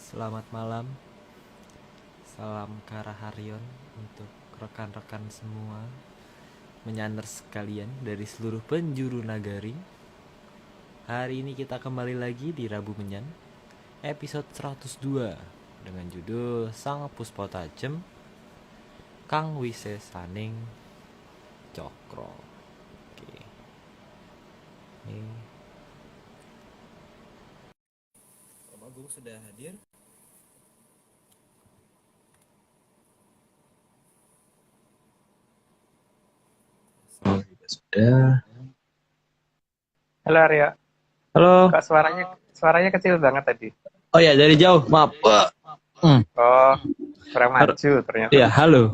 Selamat malam, salam Karaharion untuk rekan-rekan semua menyanders sekalian dari seluruh penjuru nagari. Hari ini kita kembali lagi di Rabu Menyan, episode 102 dengan judul Sang Puspa Tajem Kang Wise Saning Cokro. Oke. Om Agung sudah hadir. Sudah. Halo Arya. Halo. Kok suaranya kecil banget tadi? Oh ya, dari jauh, maaf. Oh, kurang maju ternyata. Ya, halo.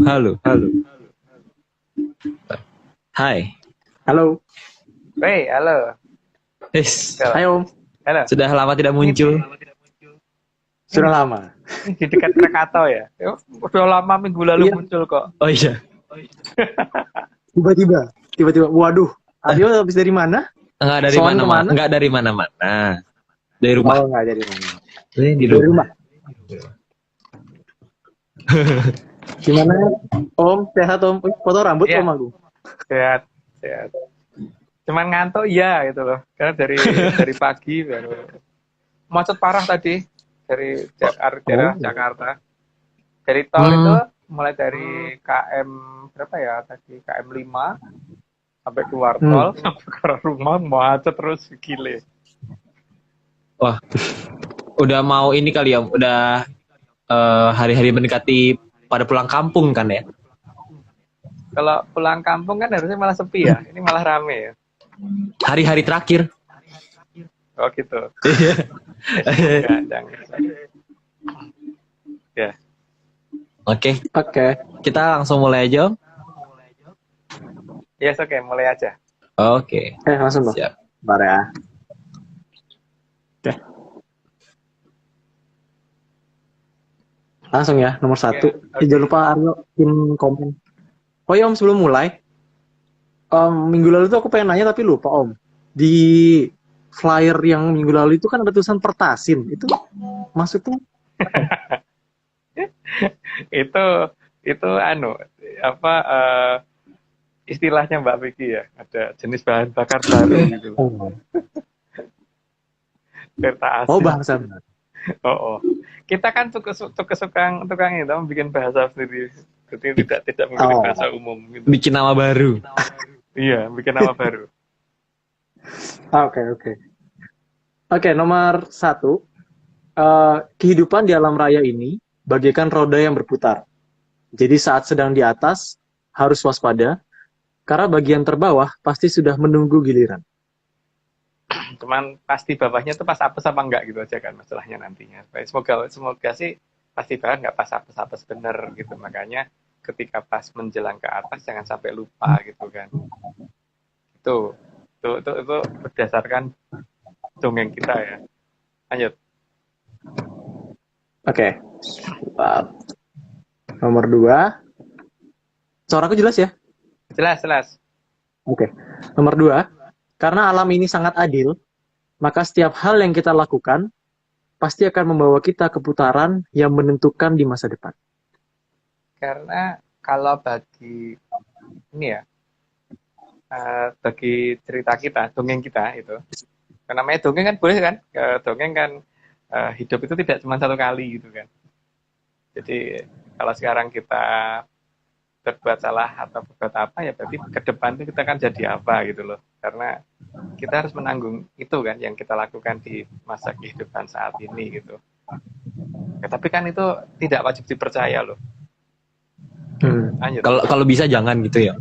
Hai. Halo. Hey, halo. Hai Om. Halo. Sudah lama tidak muncul. Sudah lama. Di dekat Krakatau ya? Udah lama minggu lalu muncul kok. Oh iya. Tiba-tiba. Waduh. Aryo habis dari mana? Enggak dari mana-mana. Enggak dari mana-mana. Dari rumah. Oh, enggak dari mana. Di rumah. Gimana Om? Sehat Om? Foto rambut Ya. Om aku. Sehat. Cuman ngantuk ya gitu loh. Karena dari pagi baru macet parah tadi dari Jakarta. Dari tol itu mulai dari KM berapa ya tadi? KM 5 sampai keluar tol sampai ke rumah macet terus gile. Wah. Udah mau ini kali ya, udah hari-hari mendekati pada pulang kampung kan ya? Kalau pulang kampung kan harusnya malah sepi ya, ini malah rame ya. Hari-hari terakhir. Oh gitu. Ya. Oke. Kita langsung mulai aja. Yes, oke, mulai aja. Oke. Langsung dong. Siap. Bentar ya. Oke. Langsung ya, nomor 1. Jangan lupa Aryo pin komen. Oh ya Om, sebelum mulai, minggu lalu tuh aku pengen nanya tapi lupa Om. Di flyer yang minggu lalu itu kan ada tulisan Pertasin. Itu maksudnya? itu istilahnya Mbak Vicky ya, ada jenis bahan bakar baru gitu. Pertasin. Oh, bahasa. Oh. Kita kan tukang itu bikin bahasa sendiri. Jadi tidak memiliki bahasa umum gitu. Bikin nama baru. Iya, bikin nama baru. Oke, nomor 1. Kehidupan di alam raya ini bagaikan roda yang berputar. Jadi saat sedang di atas, harus waspada, karena bagian terbawah pasti sudah menunggu giliran. Cuman pasti bawahnya tuh pas apes apa enggak gitu aja kan masalahnya nantinya. Semoga sih pasti banget nggak pas apes bener gitu. Makanya ketika pas menjelang ke atas jangan sampai lupa gitu kan. Itu berdasarkan dongeng kita ya. Lanjut. Oke. Nomor 2. Suaraku jelas ya? Jelas. Oke. Nomor 2. Karena alam ini sangat adil, maka setiap hal yang kita lakukan pasti akan membawa kita ke putaran yang menentukan di masa depan. Karena kalau bagi ini ya, bagi cerita kita, dongeng kita itu, namanya dongeng kan boleh kan? Dongeng kan hidup itu tidak cuma satu kali gitu kan. Jadi kalau sekarang kita berbuat salah atau berbuat apa ya berarti ke depan itu kita kan jadi apa gitu loh. Karena kita harus menanggung itu kan yang kita lakukan di masa kehidupan saat ini gitu. Ya, tapi kan itu tidak wajib dipercaya loh. Lanjut. Kalau bisa jangan gitu ya.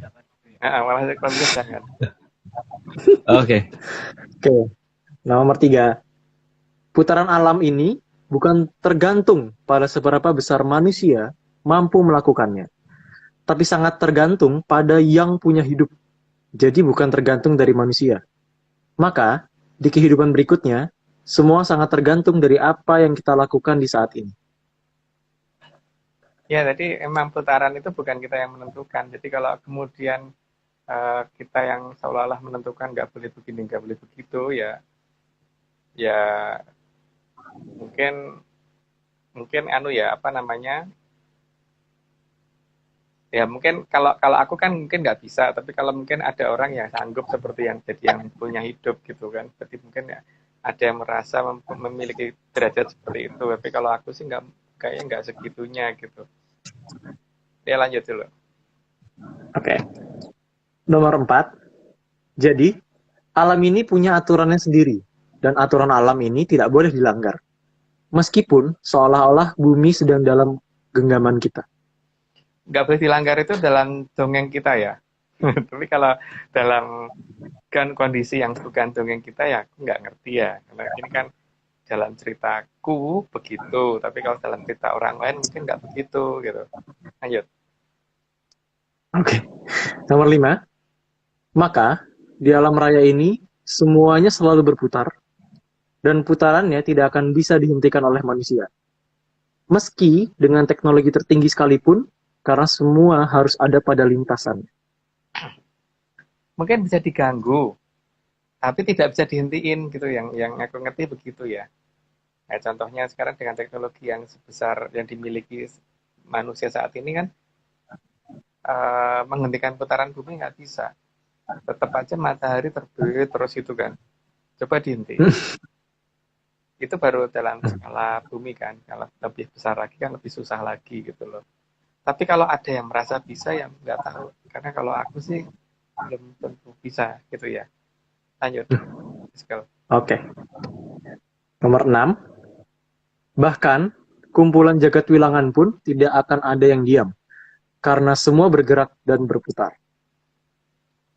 Malah kalau bisa jangan. Oke. Nomor 3. Putaran alam ini bukan tergantung pada seberapa besar manusia mampu melakukannya, tapi sangat tergantung pada yang punya hidup. Jadi bukan tergantung dari manusia. Maka, di kehidupan berikutnya, semua sangat tergantung dari apa yang kita lakukan di saat ini. Ya, jadi emang putaran itu bukan kita yang menentukan. Jadi kalau kemudian kita yang seolah-olah menentukan nggak boleh begini, nggak boleh begitu, ya mungkin mungkin ya apa namanya, ya mungkin kalau aku kan mungkin nggak bisa, tapi kalau mungkin ada orang yang sanggup seperti yang jadi yang punya hidup gitu kan, berarti mungkin ya ada yang merasa memiliki derajat seperti itu, tapi kalau aku sih nggak, kayaknya nggak segitunya gitu. Ya lanjut dulu. Oke. Nomor 4. Jadi, alam ini punya aturannya sendiri, dan aturan alam ini tidak boleh dilanggar. Meskipun seolah-olah bumi sedang dalam genggaman kita. Nggak boleh dilanggar itu dalam dongeng kita ya. Tapi kalau dalam kan kondisi yang bukan dongeng kita ya aku nggak ngerti ya. Karena ini kan dalam ceritaku begitu, tapi kalau dalam cerita orang lain mungkin nggak begitu gitu. Lanjut. Oke. Nomor 5. Maka, di alam raya ini, semuanya selalu berputar, dan putarannya tidak akan bisa dihentikan oleh manusia. Meski dengan teknologi tertinggi sekalipun, karena semua harus ada pada lintasan. Mungkin bisa diganggu, tapi tidak bisa dihentiin gitu, yang aku ngerti begitu ya. Nah, contohnya sekarang dengan teknologi yang sebesar yang dimiliki manusia saat ini kan, menghentikan putaran bumi nggak bisa. Tetap aja matahari terbit terus itu kan. Coba dihentiin. Itu baru dalam skala bumi kan. Kalau lebih besar lagi kan lebih susah lagi gitu loh. Tapi kalau ada yang merasa bisa ya nggak tahu. Karena kalau aku sih belum tentu bisa gitu ya. Lanjut. Oke. Nomor 6. Bahkan, kumpulan jagat wilangan pun tidak akan ada yang diam, karena semua bergerak dan berputar.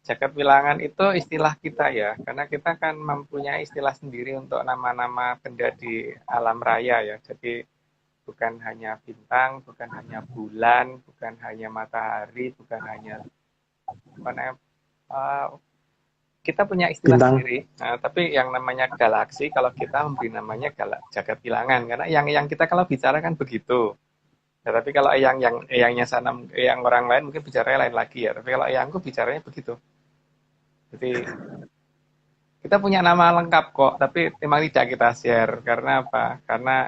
Jagat wilangan itu istilah kita ya, karena kita kan mempunyai istilah sendiri untuk nama-nama benda di alam raya ya. Jadi bukan hanya bintang, bukan hanya bulan, bukan hanya matahari, bukan hanya kita punya istilah Bintang. sendiri. Nah, tapi yang namanya galaksi kalau kita memberi namanya jagat bilangan, karena yang kita kalau bicara kan begitu. Ya, tapi kalau eyangnya sana, yang orang lain mungkin bicaranya lain lagi ya. Tapi kalau eyangku bicaranya begitu. Jadi kita punya nama lengkap kok, tapi memang tidak kita share. Karena apa? Karena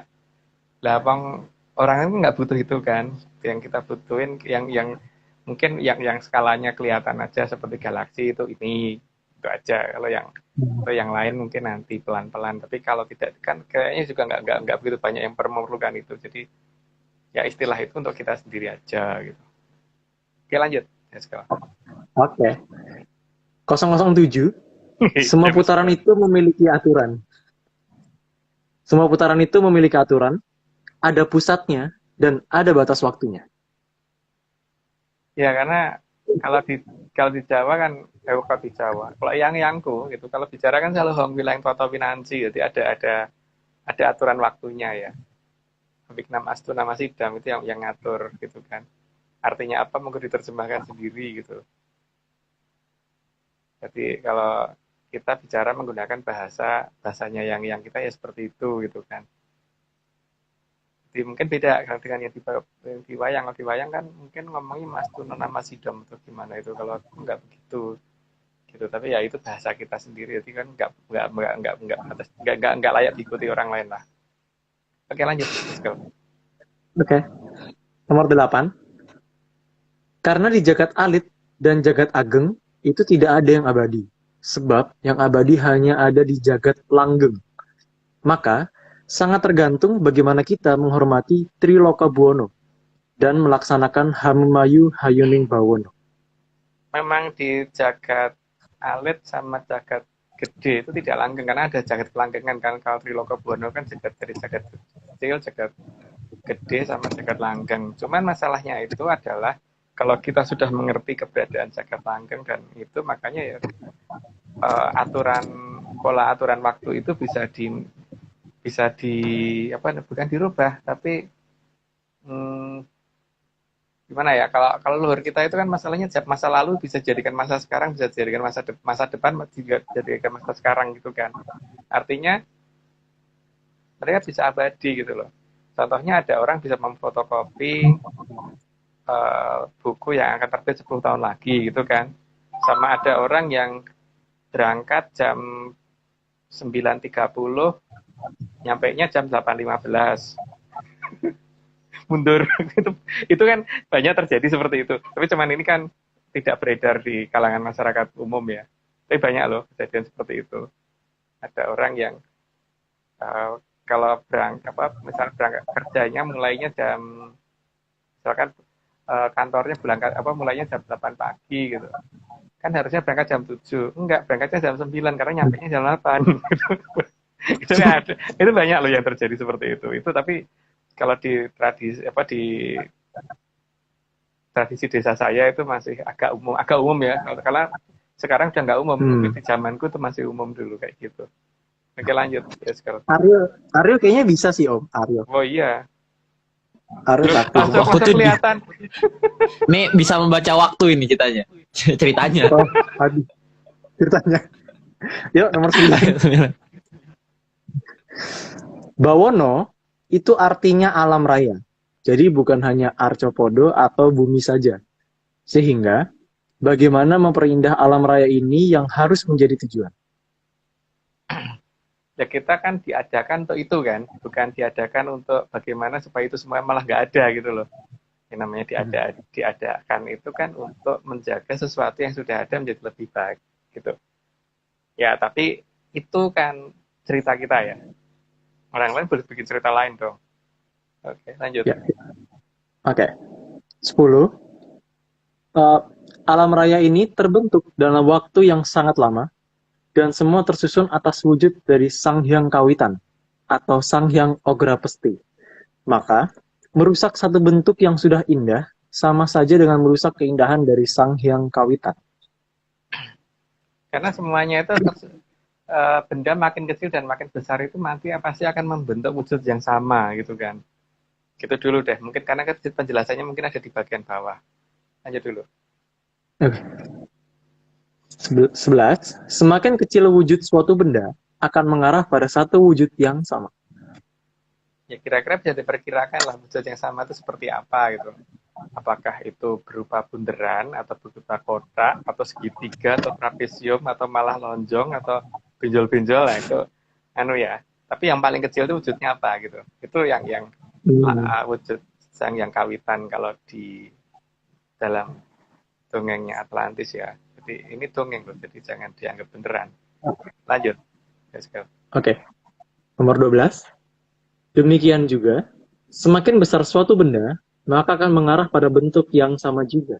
lapang orang itu nggak butuh itu kan. Yang kita butuhin yang mungkin yang skalanya kelihatan aja seperti galaksi itu aja. Kalau yang lain mungkin nanti pelan-pelan. Tapi kalau tidak kan kayaknya juga nggak begitu banyak yang memerlukan itu. Jadi ya istilah itu untuk kita sendiri aja gitu. Oke lanjut. Oke. 007. Semua putaran itu memiliki aturan. Semua putaran itu memiliki aturan, ada pusatnya, dan ada batas waktunya. Ya karena kalau di Jawa kan, kalau di Jawa, kalau yangku gitu, kalau bicara kan selalu hong wilayah toto pinansi, jadi ada aturan waktunya ya. Biknam astu nama sidam itu yang ngatur gitu kan. Artinya apa mungkin diterjemahkan sendiri gitu. Jadi kalau kita bicara menggunakan bahasanya yang kita ya seperti itu gitu kan. Jadi mungkin beda dengan yang di wayang. Kalau di wayang kan mungkin ngomongnya mas tuno nama sidom atau gimana itu. Kalau aku nggak begitu gitu. Tapi ya itu bahasa kita sendiri. Jadi kan nggak layak diikuti orang lain lah. Oke lanjut. Oke. Nomor 8. Karena di jagat alit dan jagat ageng itu tidak ada yang abadi. Sebab yang abadi hanya ada di jagat langgeng. Maka, sangat tergantung bagaimana kita menghormati Triloka Buwono dan melaksanakan Hamimayu Hayuning Bawono. Memang di jagat alit sama jagat gede itu tidak langgeng, karena ada jagat kelanggengan kan. Kalau Triloka Buwono kan dari jagat kecil, jagat gede sama jagat langgeng. Cuman masalahnya itu adalah kalau kita sudah mengerti keberadaan jagat langgeng dan itu makanya ya pola aturan waktu itu bisa bukan dirubah tapi gimana ya, kalau luhur kita itu kan masalahnya masa lalu bisa jadikan masa sekarang, bisa jadikan masa depan, juga jadikan masa sekarang gitu kan. Artinya mereka bisa abadi gitu loh. Contohnya ada orang bisa memfotokopi buku yang akan terbit 10 tahun lagi gitu kan. Sama ada orang yang berangkat jam 9.30, nyampainya jam 8.15. mundur. Itu kan banyak terjadi seperti itu. Tapi cuman ini kan tidak beredar di kalangan masyarakat umum ya. Tapi banyak loh kejadian seperti itu. Ada orang yang kalau misal berangkat kerjanya mulainya jam, misalkan kantornya mulainya jam 8 pagi gitu. Kan harusnya berangkat jam 7. Enggak, berangkatnya jam 9 karena nyampenya jam 8. Itu ada. Itu banyak loh yang terjadi seperti itu. Itu tapi kalau di tradisi desa saya itu masih agak umum ya. Karena sekarang udah nggak umum, tapi di zamanku itu masih umum dulu kayak gitu. Oke, lanjut ya sekarang. Aryo kayaknya bisa sih Om. Aryo. Oh iya. Aryo takut. Aku tuh kelihatan. Nih bisa membaca waktu ini ceritanya. Oh, aduh. Ceritanya. Yuk nomor 9. Bawono itu artinya alam raya. Jadi bukan hanya arcopodo atau bumi saja. Sehingga bagaimana memperindah alam raya ini yang harus menjadi tujuan. Ya kita kan diadakan untuk itu kan, bukan diadakan untuk bagaimana supaya itu semua malah nggak ada gitu loh. Yang namanya diadakan itu kan untuk menjaga sesuatu yang sudah ada menjadi lebih baik gitu. Ya tapi itu kan cerita kita ya. Orang lain boleh bikin cerita lain dong. Oke, lanjut. Ya. Oke. 10. Alam raya ini terbentuk dalam waktu yang sangat lama dan semua tersusun atas wujud dari Sang Hyang Kawitan atau Sang Hyang Ogra Pesti. Maka, merusak satu bentuk yang sudah indah sama saja dengan merusak keindahan dari Sang Hyang Kawitan. Karena semuanya itu benda makin kecil dan makin besar itu nanti pasti akan membentuk wujud yang sama gitu kan. Gitu dulu deh. Mungkin karena penjelasannya mungkin ada di bagian bawah. Lanjut dulu. Oke. 11. Semakin kecil wujud suatu benda akan mengarah pada satu wujud yang sama. Ya kira-kira bisa diperkirakan lah wujud yang sama itu seperti apa gitu. Apakah itu berupa bunderan atau berupa kotak atau segitiga atau trapesium atau malah lonjong atau benjol-benjol lah itu ya. Tapi yang paling kecil itu wujudnya apa gitu. Itu yang wujud Sang Hyang Kawitan kalau di dalam dongengnya Atlantis ya. Jadi ini dongeng loh, jadi jangan dianggap beneran. Lanjut. Oke. Nomor 12. Demikian juga, semakin besar suatu benda, maka akan mengarah pada bentuk yang sama juga.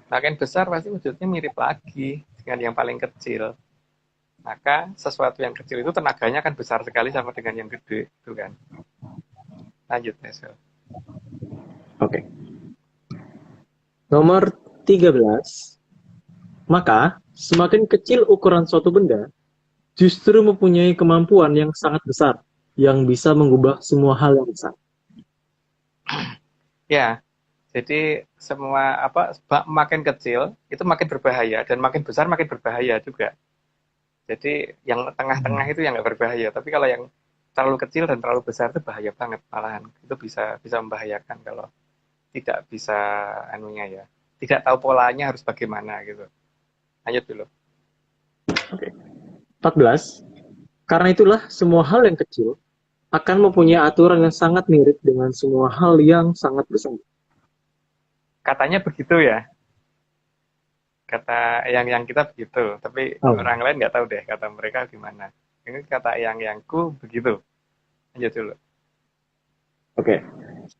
Makin besar pasti wujudnya mirip lagi dengan yang paling kecil. Maka sesuatu yang kecil itu tenaganya akan besar sekali sama dengan yang gede, itu kan. Lanjut, Nesel. Oke. Nomor 13. Maka, semakin kecil ukuran suatu benda, justru mempunyai kemampuan yang sangat besar, yang bisa mengubah semua hal yang besar. Ya, jadi semua makin kecil itu makin berbahaya dan makin besar makin berbahaya juga. Jadi yang tengah-tengah itu yang nggak berbahaya, tapi kalau yang terlalu kecil dan terlalu besar itu bahaya banget malahan. Itu bisa membahayakan kalau tidak bisa ya. Tidak tahu polanya harus bagaimana gitu. Lanjut dulu. Oke. 14. Karena itulah semua hal yang kecil akan mempunyai aturan yang sangat mirip dengan semua hal yang sangat besar. Katanya begitu ya. Kata yang kita begitu, tapi orang lain nggak tahu deh kata mereka gimana. Ini kata yangku begitu. Lanjut dulu. Oke.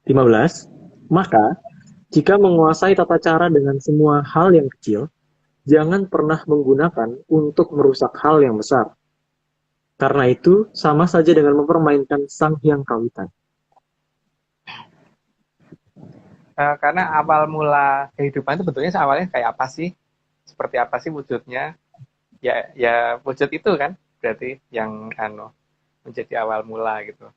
15. Maka, jika menguasai tata cara dengan semua hal yang kecil, jangan pernah menggunakan untuk merusak hal yang besar. Karena itu, sama saja dengan mempermainkan Sang Hyang Kawitan. Karena awal mula kehidupan itu bentuknya awalnya kayak apa sih? Seperti apa sih wujudnya? Ya wujud itu kan berarti yang menjadi awal mula gitu.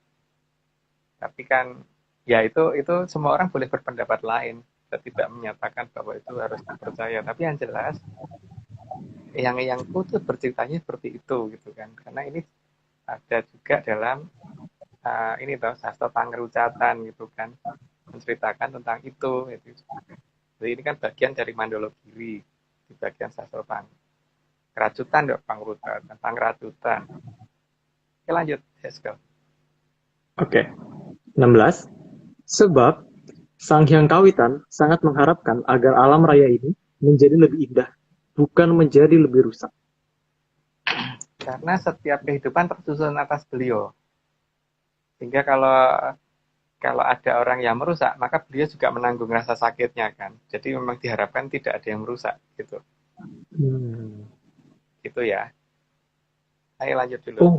Tapi kan ya itu semua orang boleh berpendapat lain. Kita tidak menyatakan bahwa itu harus dipercaya. Tapi yang jelas yang tuh berceritanya seperti itu gitu kan. Karena ini ada juga dalam sastra Pangrucatan gitu kan, menceritakan tentang itu. Jadi ini kan bagian dari Mandologiri di bagian sastra Keracutan dok, Pangratutan. Oke lanjut, let's go. Oke. 16. Sebab Sang Hyang Kawitan sangat mengharapkan agar alam raya ini menjadi lebih indah, bukan menjadi lebih rusak. Karena setiap kehidupan tersusun atas beliau. Sehingga kalau kalau ada orang yang merusak, maka beliau juga menanggung rasa sakitnya kan. Jadi memang diharapkan tidak ada yang merusak gitu. Gitu ya. Ayo lanjut dulu. Oh,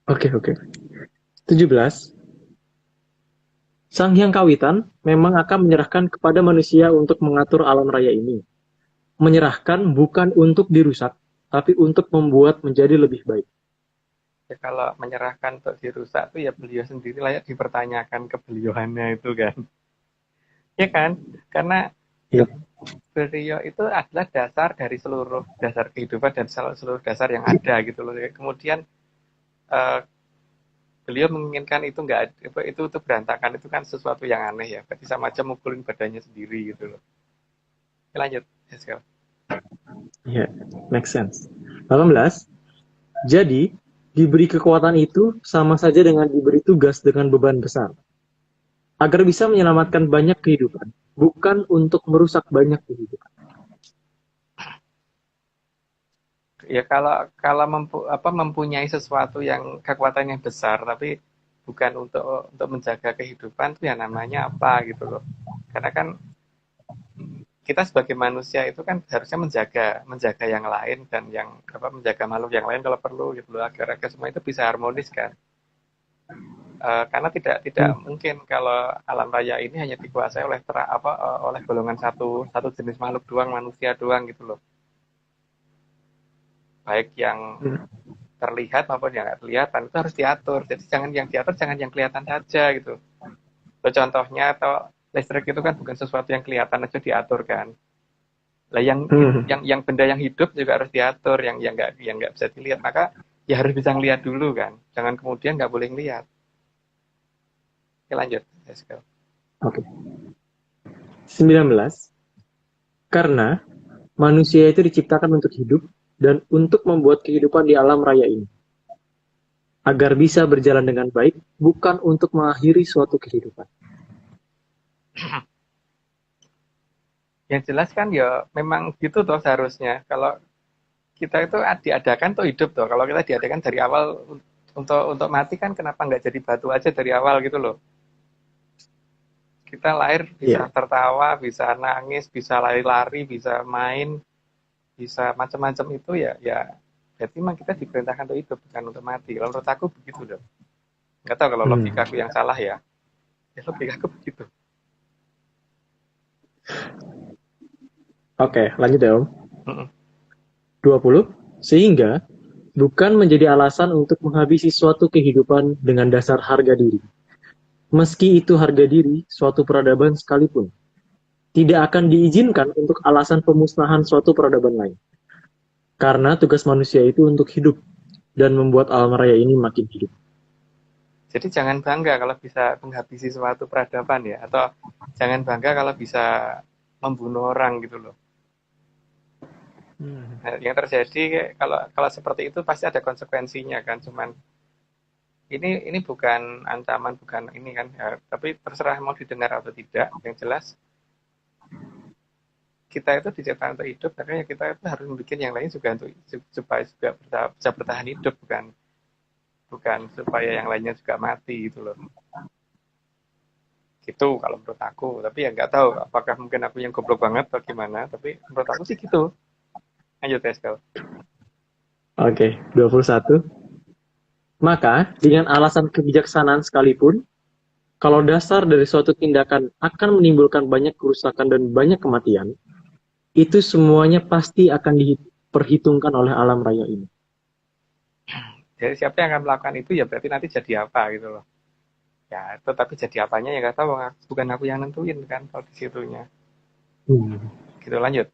oke. 17. Sang Hyang Kawitan memang akan menyerahkan kepada manusia untuk mengatur alam raya ini. Menyerahkan bukan untuk dirusak, tapi untuk membuat menjadi lebih baik. Ya, kalau menyerahkan untuk dirusak tuh ya beliau sendiri layak dipertanyakan kebeliauannya itu kan. Ya kan? Karena Ya. beliau itu adalah dasar dari seluruh dasar kehidupan dan seluruh dasar yang ada gitu loh. Kemudian eh, beliau menginginkan itu enggak itu berantakan, itu kan sesuatu yang aneh ya. Berarti sama aja mukulin badannya sendiri gitu loh. Ya, lanjut, Eskel. Ya, make sense. 18. Jadi, diberi kekuatan itu sama saja dengan diberi tugas dengan beban besar. Agar bisa menyelamatkan banyak kehidupan, bukan untuk merusak banyak kehidupan. Ya kalau mempunyai sesuatu yang kekuatan yang besar tapi bukan untuk menjaga kehidupan itu ya namanya apa gitu loh. Karena kan kita sebagai manusia itu kan harusnya menjaga yang lain dan yang menjaga makhluk yang lain kalau perlu gitu loh agar semua itu bisa harmonis kan. Karena tidak mungkin kalau alam raya ini hanya dikuasai oleh golongan satu jenis makhluk doang, manusia doang gitu loh. Baik yang terlihat maupun yang nggak kelihatan itu harus diatur. Jadi jangan yang diatur, jangan yang kelihatan saja gitu. Contohnya atau listrik itu kan bukan sesuatu yang kelihatan aja diatur kan. Lah yang benda yang hidup juga harus diatur, yang nggak bisa dilihat. Maka ya harus bisa ngelihat dulu kan. Jangan kemudian nggak boleh ngelihat. Oke, lanjut. Let's go. Oke. 19. Karena manusia itu diciptakan untuk hidup dan untuk membuat kehidupan di alam raya ini. Agar bisa berjalan dengan baik, bukan untuk mengakhiri suatu kehidupan. Yang jelas kan ya memang gitu toh seharusnya. Kalau kita itu diadakan tuh hidup toh. Kalau kita diadakan dari awal untuk mati kan kenapa nggak jadi batu aja dari awal gitu loh. Kita lahir bisa tertawa, bisa nangis, bisa lari-lari, bisa main, bisa macam-macam itu ya berarti memang kita diperintahkan untuk hidup bukan untuk mati. Kalau menurut aku begitu dong. Nggak tahu kalau logikaku yang salah ya. Ya logikaku begitu. Oke, lanjut ya Om. 20. Sehingga bukan menjadi alasan untuk menghabisi suatu kehidupan dengan dasar harga diri. Meski itu harga diri suatu peradaban sekalipun, tidak akan diizinkan untuk alasan pemusnahan suatu peradaban lain. Karena tugas manusia itu untuk hidup dan membuat alam raya ini makin hidup. Jadi jangan bangga kalau bisa menghabisi suatu peradaban ya, atau jangan bangga kalau bisa membunuh orang gitu loh. Nah, yang terjadi kalau seperti itu pasti ada konsekuensinya kan, cuman ini bukan ancaman, bukan ini kan ya, tapi terserah mau didengar atau tidak. Yang jelas kita itu diciptakan untuk hidup, makanya kita itu harus membuat yang lain juga untuk supaya juga bisa bertahan hidup, bukan supaya yang lainnya juga mati gitu loh. Gitu kalau menurut aku, tapi ya nggak tahu apakah mungkin aku yang goblok banget atau gimana, tapi menurut aku sih gitu. Lanjut Eskel. Oke, 21. Maka, dengan alasan kebijaksanaan sekalipun, kalau dasar dari suatu tindakan akan menimbulkan banyak kerusakan dan banyak kematian, itu semuanya pasti akan diperhitungkan oleh alam raya ini. Jadi siapa yang akan melakukan itu ya berarti nanti jadi apa gitu loh. Ya, tetapi jadi apanya ya nggak tahu, bukan aku yang nentuin kan kalau di situnya. Gitu, lanjut.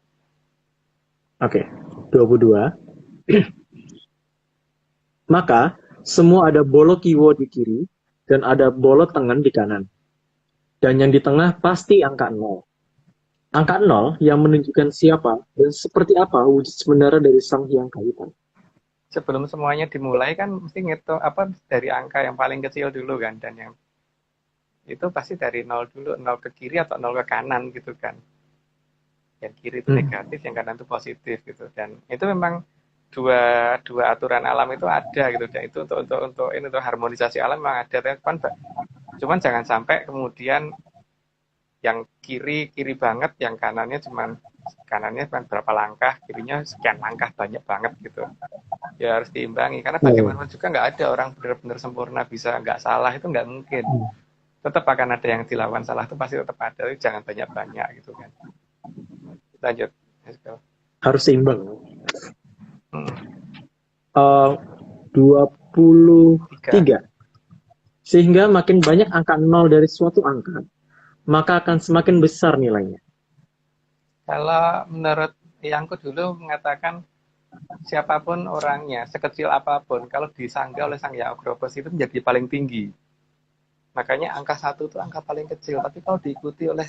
Oke, 22. Maka, semua ada bolok kiwo di kiri dan ada bolok tengen di kanan. Dan yang di tengah pasti angka 0. Angka 0 yang menunjukkan siapa dan seperti apa wujud sebenarnya dari Sang Hyang Kawitan. Sebelum semuanya dimulai kan mesti ngitung dari angka yang paling kecil dulu kan, dan itu pasti dari 0 dulu, 0 ke kiri atau 0 ke kanan gitu kan. Yang kiri itu Hmm. negatif, yang kanan itu positif gitu. Dan itu memang dua aturan alam itu ada gitu. Dan itu untuk harmonisasi alam memang ada. Cuman jangan sampai kemudian yang kiri banget, yang kanannya cuma berapa langkah, kirinya sekian langkah, banyak banget gitu. Ya harus diimbangi, karena bagaimanapun juga nggak ada orang benar-benar sempurna bisa nggak salah, itu nggak mungkin. Tetap akan ada yang dilawan salah, itu pasti tetap ada, tapi jangan banyak-banyak gitu kan. Lanjut. Harus seimbang. Hmm. 23. Sehingga makin banyak angka 0 dari suatu angka, maka akan semakin besar nilainya. Kalau menurut Yangku dulu mengatakan siapapun orangnya, sekecil apapun, kalau disangga oleh Sang Hyang Agrabah itu menjadi paling tinggi. Makanya angka 1 itu angka paling kecil, tapi kalau diikuti oleh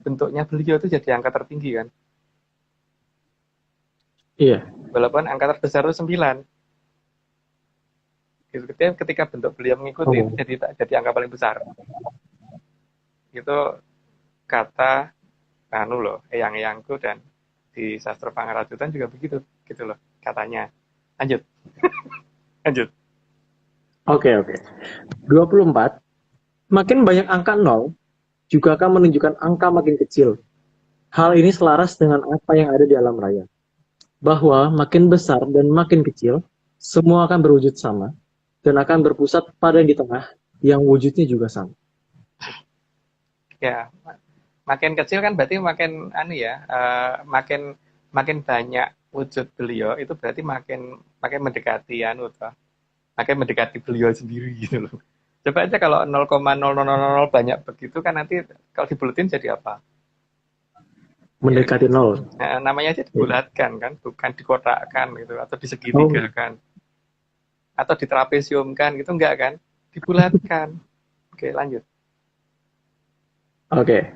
bentuknya beliau itu jadi angka tertinggi kan. Iya. Walaupun angka terbesar itu 9. Ketika bentuk beliau mengikuti itu jadi angka paling besar. Itu kata eyang-eyangku, dan di sastra Pangarajutan juga begitu gitu loh katanya. Lanjut. Lanjut. Oke. 24. Makin banyak angka 0 juga akan menunjukkan angka makin kecil. Hal ini selaras dengan apa yang ada di alam raya. Bahwa makin besar dan makin kecil, semua akan berwujud sama dan akan berpusat pada yang di tengah yang wujudnya juga sama. Ya, makin kecil kan berarti makin makin banyak wujud beliau, itu berarti makin mendekati makin mendekati beliau sendiri gitu loh. Coba aja kalau 0,0000 banyak begitu kan, nanti kalau dibuletin jadi apa? Mendekati 0. Nah, namanya aja dibulatkan kan, bukan dikotakkan gitu, atau disegitigakan, atau ditrapesiumkan gitu, enggak kan? Dibulatkan. Oke, lanjut. Oke.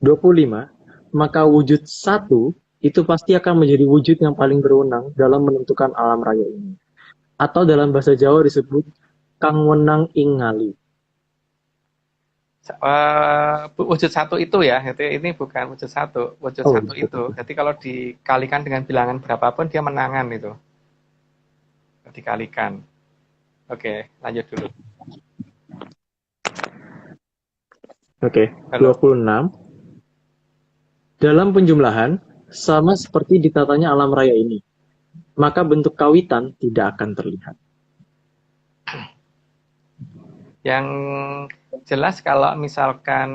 25. Maka wujud 1 itu pasti akan menjadi wujud yang paling berwenang dalam menentukan alam raya ini. Atau dalam bahasa Jawa disebut kang wenang ing ngali. Wujud 1 itu ya, ini bukan wujud 1. Wujud 1 itu, jadi kalau dikalikan dengan bilangan berapapun dia menangan itu. Dikalikan. Oke, lanjut dulu. Oke, 26. Dalam penjumlahan, sama seperti ditatanya alam raya ini, maka bentuk kawitan tidak akan terlihat. Yang jelas kalau misalkan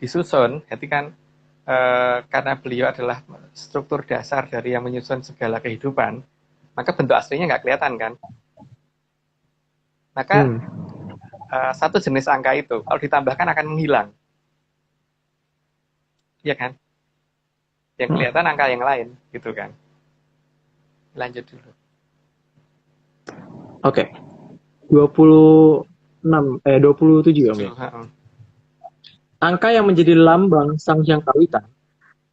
disusun, jadi kan karena beliau adalah struktur dasar dari yang menyusun segala kehidupan, maka bentuk aslinya nggak kelihatan kan. Maka satu jenis angka itu kalau ditambahkan akan menghilang, iya kan? Yang kelihatan angka yang lain gitu kan. Lanjut dulu. Oke. 27 ya. Angka yang menjadi lambang Sang Hyang Kawitan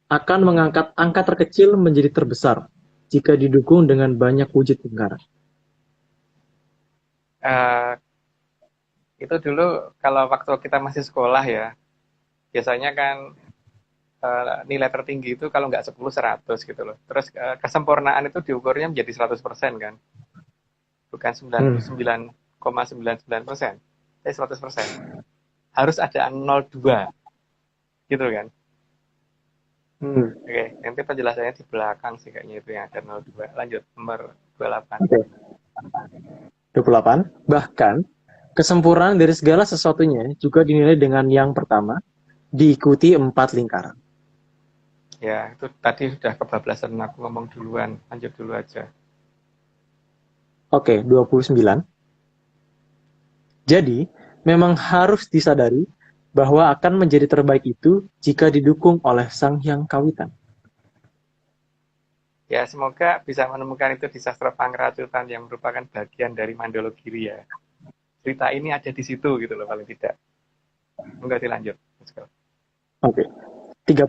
akan mengangkat angka terkecil menjadi terbesar jika didukung dengan banyak wujud lingkaran. Itu dulu kalau waktu kita masih sekolah ya, biasanya kan nilai tertinggi itu kalau nggak 10, 100 gitu loh. Terus kesempurnaan itu diukurnya menjadi 100% kan. Bukan 99,99%. 100%. Harus ada 02. Gitu kan. Oke, nanti penjelasannya di belakang sih kayaknya itu yang ada 02. Lanjut, nomor 28. Oke. 28. Bahkan, kesempurnaan dari segala sesuatunya juga dinilai dengan yang pertama, diikuti 4 lingkaran. Ya, itu tadi sudah kebablasan aku ngomong duluan. Lanjut dulu aja. Oke, 29. Jadi, memang harus disadari bahwa akan menjadi terbaik itu jika didukung oleh Sang Hyang Kawitan. Ya, semoga bisa menemukan itu di sastra Pangeracutan yang merupakan bagian dari Mandologiri ya. Cerita ini ada di situ gitu loh, paling tidak. Enggak, dilanjut. Oke. 30.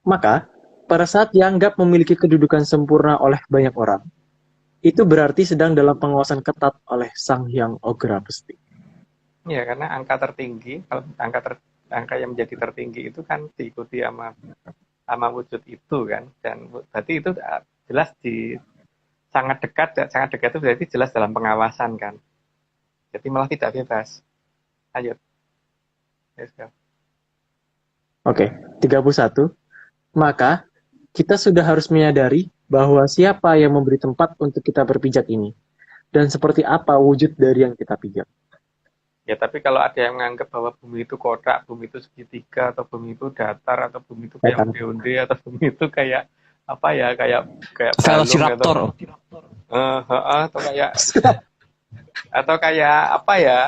Maka, pada saat dianggap memiliki kedudukan sempurna oleh banyak orang, itu berarti sedang dalam pengawasan ketat oleh Sang Hyang Ogra Pesti. Ya, karena angka tertinggi, kalau angka yang menjadi tertinggi itu kan diikuti sama wujud itu kan, dan berarti itu jelas sangat dekat itu berarti jelas dalam pengawasan kan. Jadi malah tidak bebas. Lanjut. Let's go. Oke, 31. Maka kita sudah harus menyadari bahwa siapa yang memberi tempat untuk kita berpijak ini dan seperti apa wujud dari yang kita pijak. Ya, tapi kalau ada yang menganggap bahwa bumi itu kotak, bumi itu segitiga, atau bumi itu datar, atau bumi itu kayak onde-onde, atau bumi itu kayak apa ya, kayak balung, Velociraptor. atau kayak apa ya,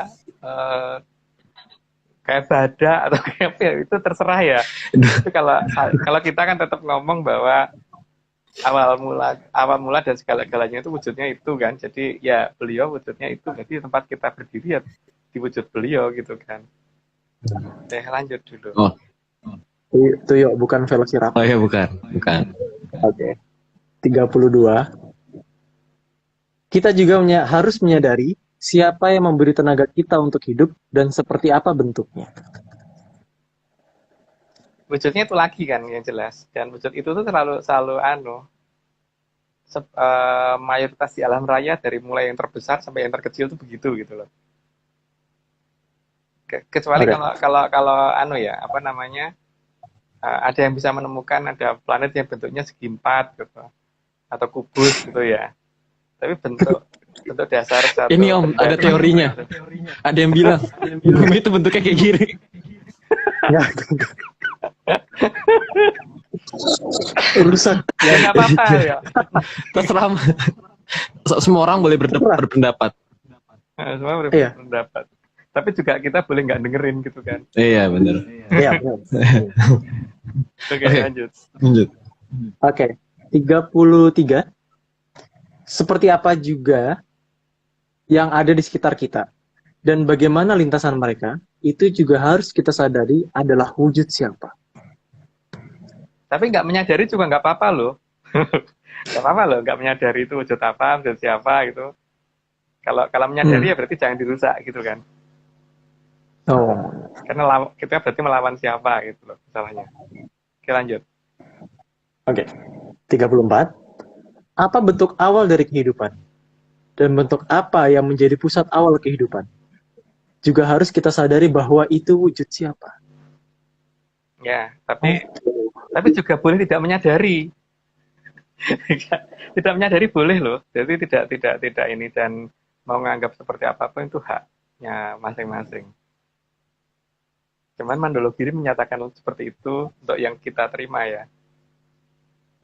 kayak badak atau kayak apa ya, itu terserah ya. Itu kalau kita kan tetap ngomong bahwa awal mula dan segala-galanya itu wujudnya itu kan. Jadi ya beliau wujudnya itu. Jadi tempat kita berdiri ya di wujud beliau gitu kan. Lanjut dulu. Oh. Itu yuk, bukan Velociraptor. Oh ya, bukan. Oke. 32. Kita juga harus menyadari siapa yang memberi tenaga kita untuk hidup dan seperti apa bentuknya. Wujudnya itu lagi kan yang jelas, dan wujud itu tuh selalu mayoritas di alam raya dari mulai yang terbesar sampai yang terkecil tuh begitu gitu loh. Kecuali kalau ada yang bisa menemukan ada planet yang bentuknya segi empat gitu atau kubus gitu ya. Tapi bentuk dasar satu. Ini Om, ada teorinya. Ada yang bilang bumi itu bentuknya kayak gini. Urusan. Ya nggak apa-apa ya. Terserah. Semua orang boleh berpendapat. Semua boleh berpendapat. Tapi juga kita boleh nggak dengerin gitu kan. Iya, benar. Iya, Oke, lanjut. Oke, 33. Seperti apa juga yang ada di sekitar kita dan bagaimana lintasan mereka, itu juga harus kita sadari adalah wujud siapa. Tapi nggak menyadari juga nggak apa-apa loh. Nggak apa-apa loh, nggak menyadari itu wujud apa, wujud siapa gitu. Kalau menyadari ya berarti jangan dirusak gitu kan. Oh. Karena kita berarti melawan siapa gitu loh masalahnya. Oke, lanjut. Oke. 34. Apa bentuk awal dari kehidupan? Dan bentuk apa yang menjadi pusat awal kehidupan? Juga harus kita sadari bahwa itu wujud siapa. Ya, tapi juga boleh tidak menyadari. Tidak menyadari boleh loh. Jadi tidak ini, dan mau menganggap seperti apapun itu haknya masing-masing. Cuman Mandologiri menyatakan seperti itu untuk yang kita terima ya.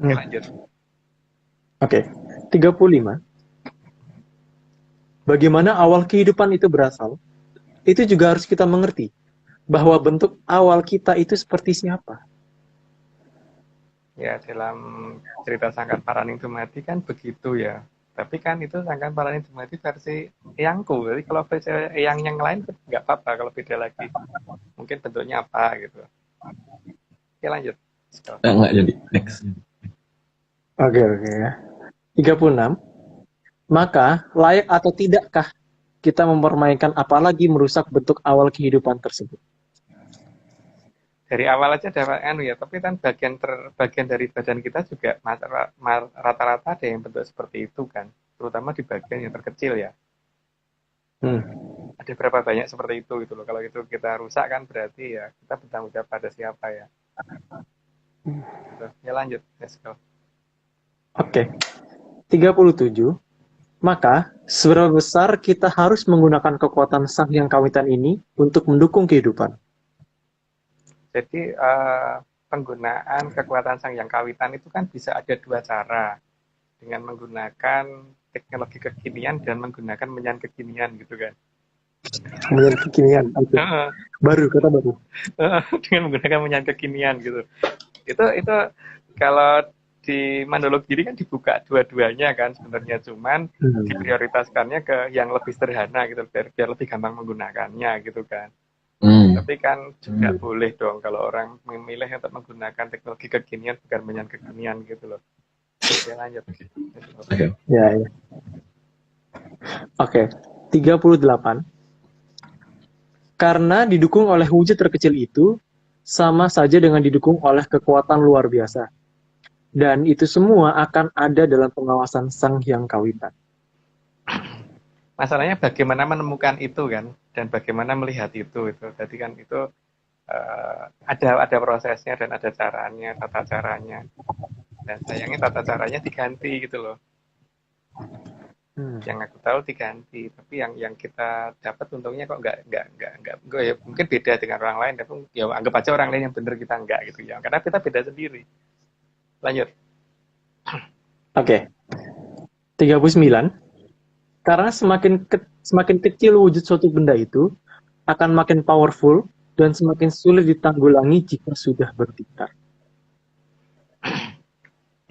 Oke, lanjut. Oke, 35. Bagaimana awal kehidupan itu berasal? Itu juga harus kita mengerti bahwa bentuk awal kita itu seperti siapa. Ya, dalam cerita Sangkan Paraning Dumadi kan begitu ya. Tapi kan itu Sangkan Paraning Dumadi versi eyangku. Jadi kalau versi eyang yang lain nggak apa-apa kalau beda lagi. Mungkin bentuknya apa gitu. Oke, lanjut. Nggak jadi. Next. Oke. 36. Maka layak atau tidakkah kita mempermainkan apalagi merusak bentuk awal kehidupan tersebut? Dari awal aja ada ya, tapi kan bagian dari badan kita juga rata-rata ada yang bentuk seperti itu kan, terutama di bagian yang terkecil ya. Ada berapa banyak seperti itu gitu loh. Kalau itu kita rusak kan berarti ya kita bertanggung jawab pada siapa ya. Gitu. Ya lanjut, let's go. Oke. 37. Maka seberapa besar kita harus menggunakan kekuatan Sang Hyang Kawitan ini untuk mendukung kehidupan? Jadi penggunaan kekuatan Sang Hyang Kawitan itu kan bisa ada dua cara. Dengan menggunakan teknologi kekinian dan menggunakan menyan kekinian gitu kan. Menyan kekinian, kata baru. Dengan menggunakan menyan kekinian gitu. Itu kalau di Mandologiri kan dibuka dua-duanya kan sebenarnya, cuman diprioritaskannya ke yang lebih sederhana gitu biar lebih gampang menggunakannya gitu kan. Tapi kan juga boleh dong kalau orang memilih untuk menggunakan teknologi kekinian bukan menyan kekinian gitu loh. Oke, lanjut. Ya. Oke, 38. Karena didukung oleh wujud terkecil itu, sama saja dengan didukung oleh kekuatan luar biasa. Dan itu semua akan ada dalam pengawasan Sang Hyang Kawitan. Masalahnya bagaimana menemukan itu kan, dan bagaimana melihat itu. Jadi kan itu ada prosesnya dan ada caranya, tata caranya. Dan sayangnya tata caranya diganti gitu loh. Yang aku tahu diganti, tapi yang kita dapat untungnya kok enggak ya, mungkin beda dengan orang lain, tapi ya anggap aja orang lain yang benar, kita enggak gitu ya, karena kita beda sendiri. Lanjut. Oke. 39. Karena semakin kecil wujud suatu benda itu akan makin powerful dan semakin sulit ditanggulangi jika sudah bertindak.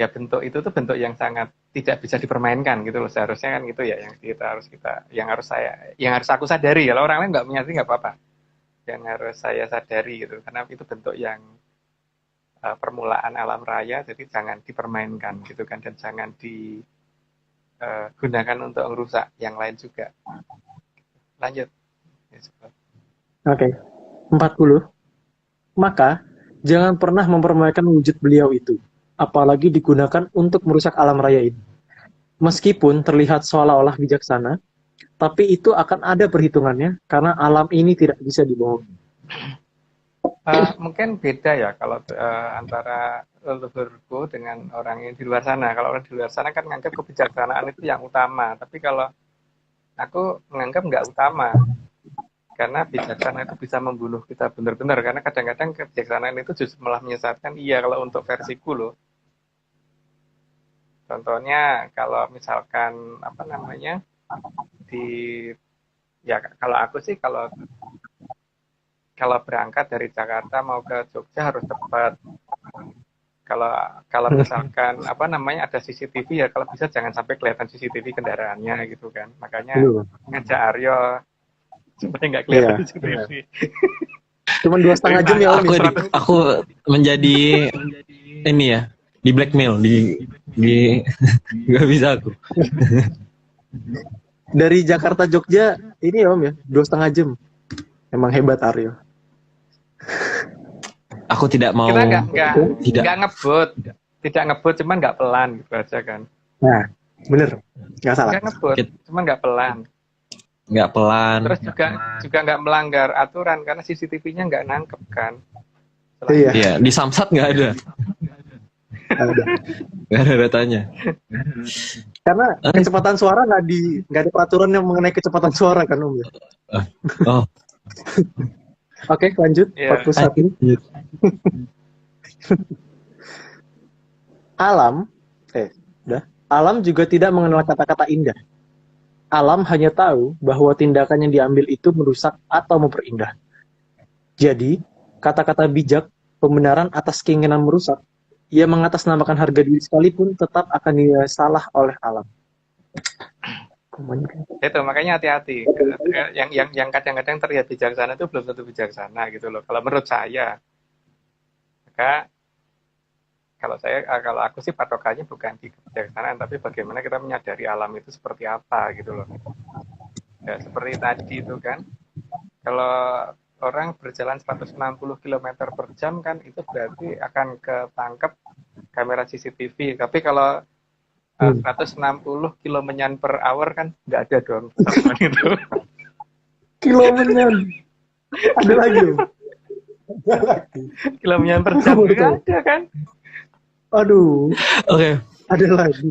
Ya bentuk itu tuh bentuk yang sangat tidak bisa dipermainkan gitu loh, seharusnya kan gitu ya, yang harus aku sadari. Kalau orang lain nggak menyadari nggak apa-apa, yang harus saya sadari gitu, karena itu bentuk yang permulaan alam raya, jadi jangan dipermainkan gitu kan, dan jangan digunakan untuk merusak yang lain juga. Lanjut. Oke. 40. Maka jangan pernah mempermainkan wujud beliau itu, apalagi digunakan untuk merusak alam raya ini. Meskipun terlihat seolah-olah bijaksana, tapi itu akan ada perhitungannya karena alam ini tidak bisa dibohongi. Mungkin beda ya kalau antara leluhurku dengan orang yang di luar sana. Kalau orang di luar sana kan menganggap kebijaksanaan itu yang utama, tapi kalau aku menganggap nggak utama. Karena bijaksana itu bisa membunuh kita benar-benar, karena kadang-kadang kebijaksanaan itu justru malah menyesatkan. Iya, kalau untuk versiku loh. Contohnya kalau misalkan kalau aku sih kalau berangkat dari Jakarta mau ke Jogja harus cepat. Kalau misalkan ada CCTV ya, kalau bisa jangan sampai kelihatan CCTV kendaraannya gitu kan. Makanya ngajak Aryo supaya nggak kelihatan CCTV. Cuman 2,5 jam ya Om. Aku menjadi ini ya, di blackmail, di nggak bisa aku. Dari Jakarta Jogja ini ya Om ya, 2,5 jam. Emang hebat Aryo. Aku tidak mau. Kita nggak ngebut, cuman nggak pelan gitu aja kan. Nah, bener, nggak salah. Nggak ngebut, cuman nggak pelan. Nggak pelan. Terus juga nggak melanggar aturan karena CCTV-nya nggak nangkep kan. Iya. Di Samsat nggak ada. Nggak ada datanya. Karena kecepatan suara nggak ada peraturan yang mengenai kecepatan suara kan Om ya. Oh. Oke, lanjut. 41. Alam juga tidak mengenal kata-kata indah. Alam hanya tahu bahwa tindakan yang diambil itu merusak atau memperindah. Jadi, kata-kata bijak, pembenaran atas keinginan merusak, ia mengatasnamakan harga diri sekalipun tetap akan dinilai salah oleh alam. Itu makanya hati-hati. Yang kadang-kadang terlihat bijaksana itu belum tentu bijaksana gitu loh. Kalau menurut saya, maka kalau aku sih patokannya bukan di kebijaksanaan, tapi bagaimana kita menyadari alam itu seperti apa gitu loh. Ya, seperti tadi itu kan, kalau orang berjalan 160 km per jam kan itu berarti akan ketangkep kamera CCTV. Tapi kalau 160 km per hour kan nggak ada dong itu. Kilomenyan. Ada lagi. Kilometer per jam nggak ada kan? Aduh. Oke. Ada lagi.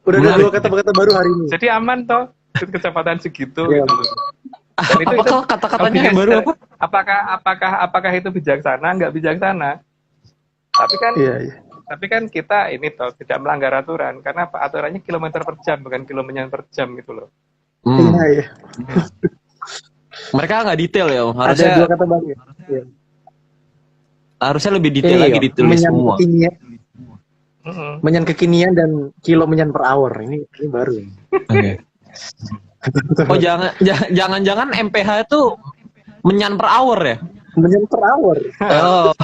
Udah ada 2 kata-kata baru hari ini. Jadi aman toh kecepatan segitu gitu. Dan itu kata-katanya yang baru apa? Apakah itu bijaksana? Nggak bijaksana. Tapi kan kita ini toh tidak melanggar aturan karena aturannya kilometer per jam bukan kilometer per jam gitu loh. Iya. Mereka nggak detail ya, Om. Harusnya ada 2 kata baru. Ya. Harusnya lebih detail lagi ditulis semua. Menyan kekinian dan kilomenyan per hour ini baru. Oke. Oh jangan MPH itu menyan per hour ya? Menyan per hour. Oh.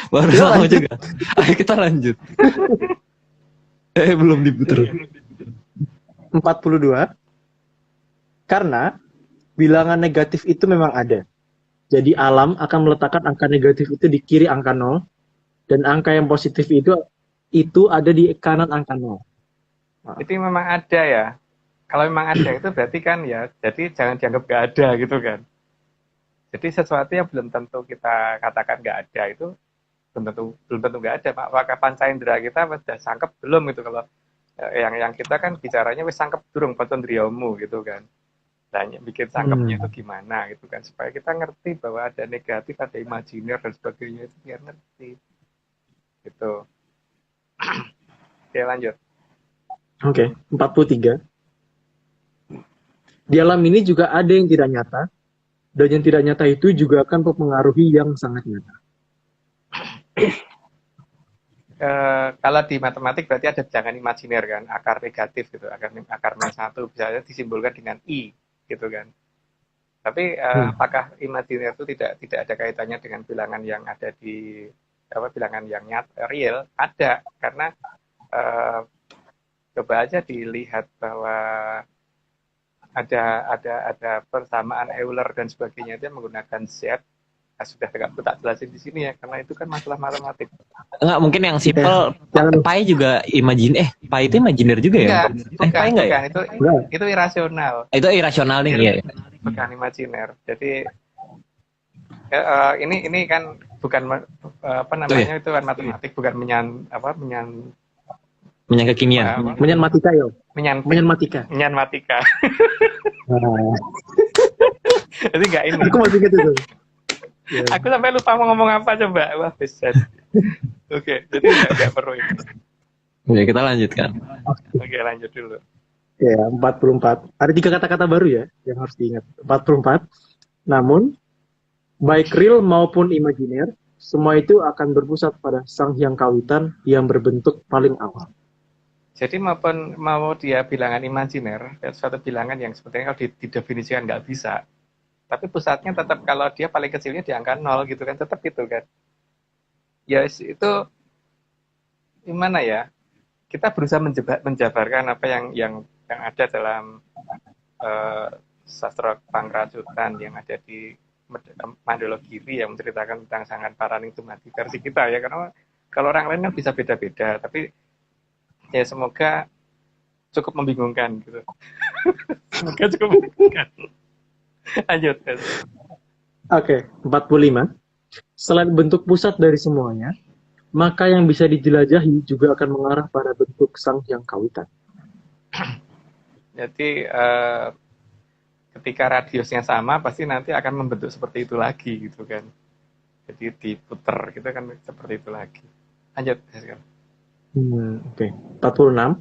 Baru sama juga. Ayo kita lanjut. Belum diputar. 42. Karena bilangan negatif itu memang ada. Jadi alam akan meletakkan angka negatif itu di kiri angka 0 dan angka yang positif itu ada di kanan angka 0. Jadi memang ada ya. Kalau memang ada itu berarti kan ya, jadi jangan dianggap nggak ada gitu kan. Jadi sesuatu yang belum tentu kita katakan nggak ada itu belum tentu nggak ada. Apakah panca indera kita sudah sangkep belum gitu, kalau yang kita kan bicaranya wis sangkep durung patondriomu gitu kan. Tanya bikin sangkepnya itu gimana gitu kan, supaya kita ngerti bahwa ada negatif, ada imajiner dan sebagainya, itu biar ngerti gitu. Oke, lanjut. Oke, 43. Di alam ini juga ada yang tidak nyata, dan yang tidak nyata itu juga akan mempengaruhi yang sangat nyata. Kalau di matematik berarti ada bilangan imajiner kan, akar negatif gitu, akar -1 bisa disimbolkan dengan i gitu kan. Tapi apakah imajiner itu tidak ada kaitannya dengan bilangan yang ada di bilangan yang nyata, real? Ada, karena coba aja dilihat bahwa ada persamaan Euler dan sebagainya itu menggunakan Z. Sudah tak jelasin di sini ya, karena itu kan masalah matematik. Enggak, mungkin yang simple. Pi juga pi itu imajiner juga ya? Bukan, ya? Itu irasional. Itu irasional nih ya. Bukan imajiner. Jadi ini kan bukan itu kan matematik, bukan kekinian. Menyanmatika ya. Menyanmatika. Jadi enggak ini. Aku masih gitu tuh. Yeah. Aku sampai lupa mau ngomong apa coba. Wah, bisa. Oke, jadi enggak perlu itu. Oke, kita lanjutkan. Oke, lanjut dulu. Ya, 44. Ada 3 kata-kata baru ya yang harus diingat. 44. Namun, baik real maupun imajiner, semua itu akan berpusat pada Sang Hyang Kawitan yang berbentuk paling awal. Jadi mau dia bilangan imajiner, suatu bilangan yang sebetulnya kalau didefinisikan nggak bisa, tapi pusatnya tetap, kalau dia paling kecilnya di angka 0 gitu kan, tetap gitu kan. Ya itu gimana ya? Kita berusaha menjabarkan apa yang ada dalam sastra Panggrajutan yang ada di Mandala Giri yang menceritakan tentang Sangan Paraning Dumadi versi kita ya, karena kalau orang lain kan bisa beda-beda, tapi ya semoga cukup membingungkan gitu. Semoga cukup membingungkan. Lanjut. Oke, 45. Selain bentuk pusat dari semuanya, maka yang bisa dijelajahi juga akan mengarah pada bentuk Sang Hyang Kawitan. Jadi ketika radiusnya sama, pasti nanti akan membentuk seperti itu lagi gitu kan. Jadi diputer gitu kan, seperti itu lagi. Lanjut. Oke. 46.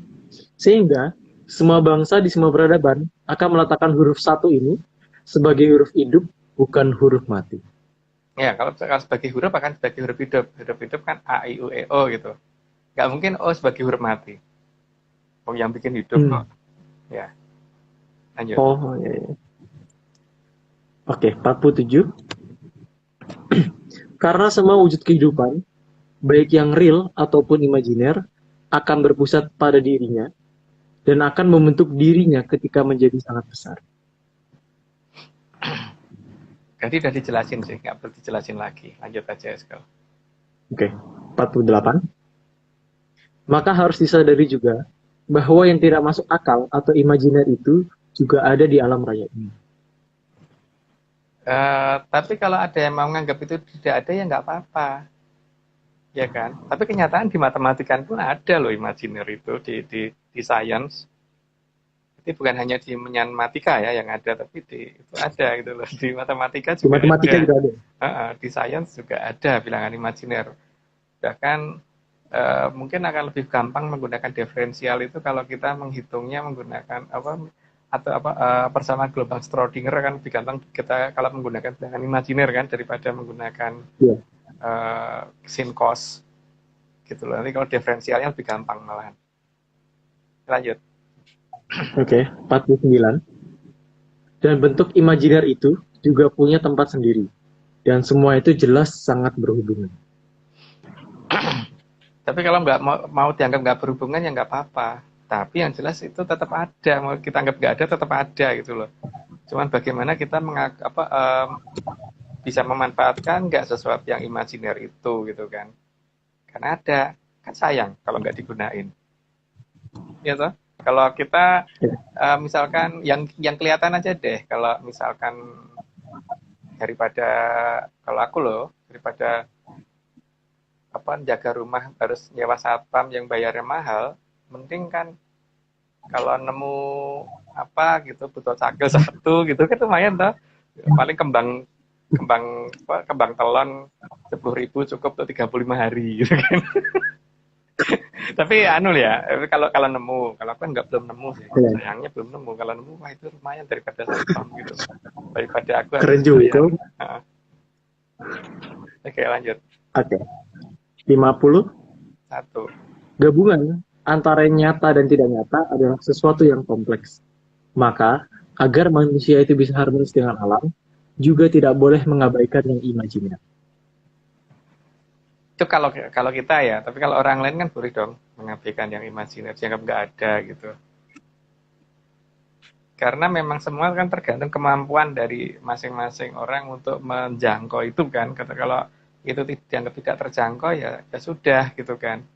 Sehingga semua bangsa di semua peradaban akan meletakkan huruf 1 ini sebagai huruf hidup, bukan huruf mati. Ya, kalau sebagai huruf akan sebagai huruf hidup. Huruf hidup kan A, I, U, E, O gitu. Nggak mungkin O sebagai huruf mati. Oh, yang bikin hidup kok. Ya. Lanjut. Oh, iya. Oke, 47. Karena semua wujud kehidupan, baik yang real ataupun imajiner, akan berpusat pada dirinya dan akan membentuk dirinya ketika menjadi sangat besar. Jadi udah dijelasin sih, nggak perlu dijelasin lagi. Lanjut aja, Eskel. Oke, 48. Maka harus disadari juga bahwa yang tidak masuk akal atau imajiner itu juga ada di alam raya ini. Tapi kalau ada yang mau menganggap itu tidak ada, ya nggak apa-apa. Ya kan? Tapi kenyataan di matematika pun ada loh imajiner itu, di science. Jadi bukan hanya di menyanmatika ya yang ada, tapi itu ada gitu loh. Di matematika juga di matematika ada. Juga ada. Di sains juga ada bilangan imajiner. Bahkan mungkin akan lebih gampang menggunakan diferensial itu kalau kita menghitungnya menggunakan persamaan gelombang Schrödinger kan lebih gampang kita kalau menggunakan bilangan imajiner kan daripada menggunakan sin cos gitu loh. Nanti kalau diferensialnya lebih gampang malahan. Lanjut. Oke, 49. Dan bentuk imajiner itu juga punya tempat sendiri. Dan semua itu jelas sangat berhubungan. Tapi kalau nggak mau dianggap nggak berhubungan ya nggak apa-apa. Tapi yang jelas itu tetap ada. Mau kita anggap nggak ada, tetap ada gitu loh. Cuman bagaimana kita bisa memanfaatkan nggak sesuatu yang imajiner itu gitu kan. Karena ada, kan sayang kalau nggak digunain. Ya toh? Kalau kita Ya. misalkan yang kelihatan aja deh, kalau misalkan daripada kalau aku loh, daripada jaga rumah harus nyewa satpam yang bayarnya mahal, mending kan kalau nemu gitu butuh cakil satu gitu kan lumayan toh. Paling kembang telon 10.000 cukup untuk 35 hari gitu kan. Tapi kalau nemu, kalau aku kan belum nemu sih, Ya. sayangnya belum nemu. Kalau nemu wah itu lumayan daripada satpam gitu, daripada aku Keren harus juga. bayar. Oke lanjut. Oke. 50. Satu. Gabungan antara yang nyata dan tidak nyata adalah sesuatu yang kompleks. Maka, agar manusia itu bisa harmonis dengan alam, juga tidak boleh mengabaikan yang imajiner. Itu kalau kita ya, tapi kalau orang lain kan boleh dong mengabaikan yang imajiner, dianggap nggak ada gitu. Karena memang semua kan tergantung kemampuan dari masing-masing orang untuk menjangkau itu kan. Kalau itu dianggap tidak terjangkau ya sudah gitu kan.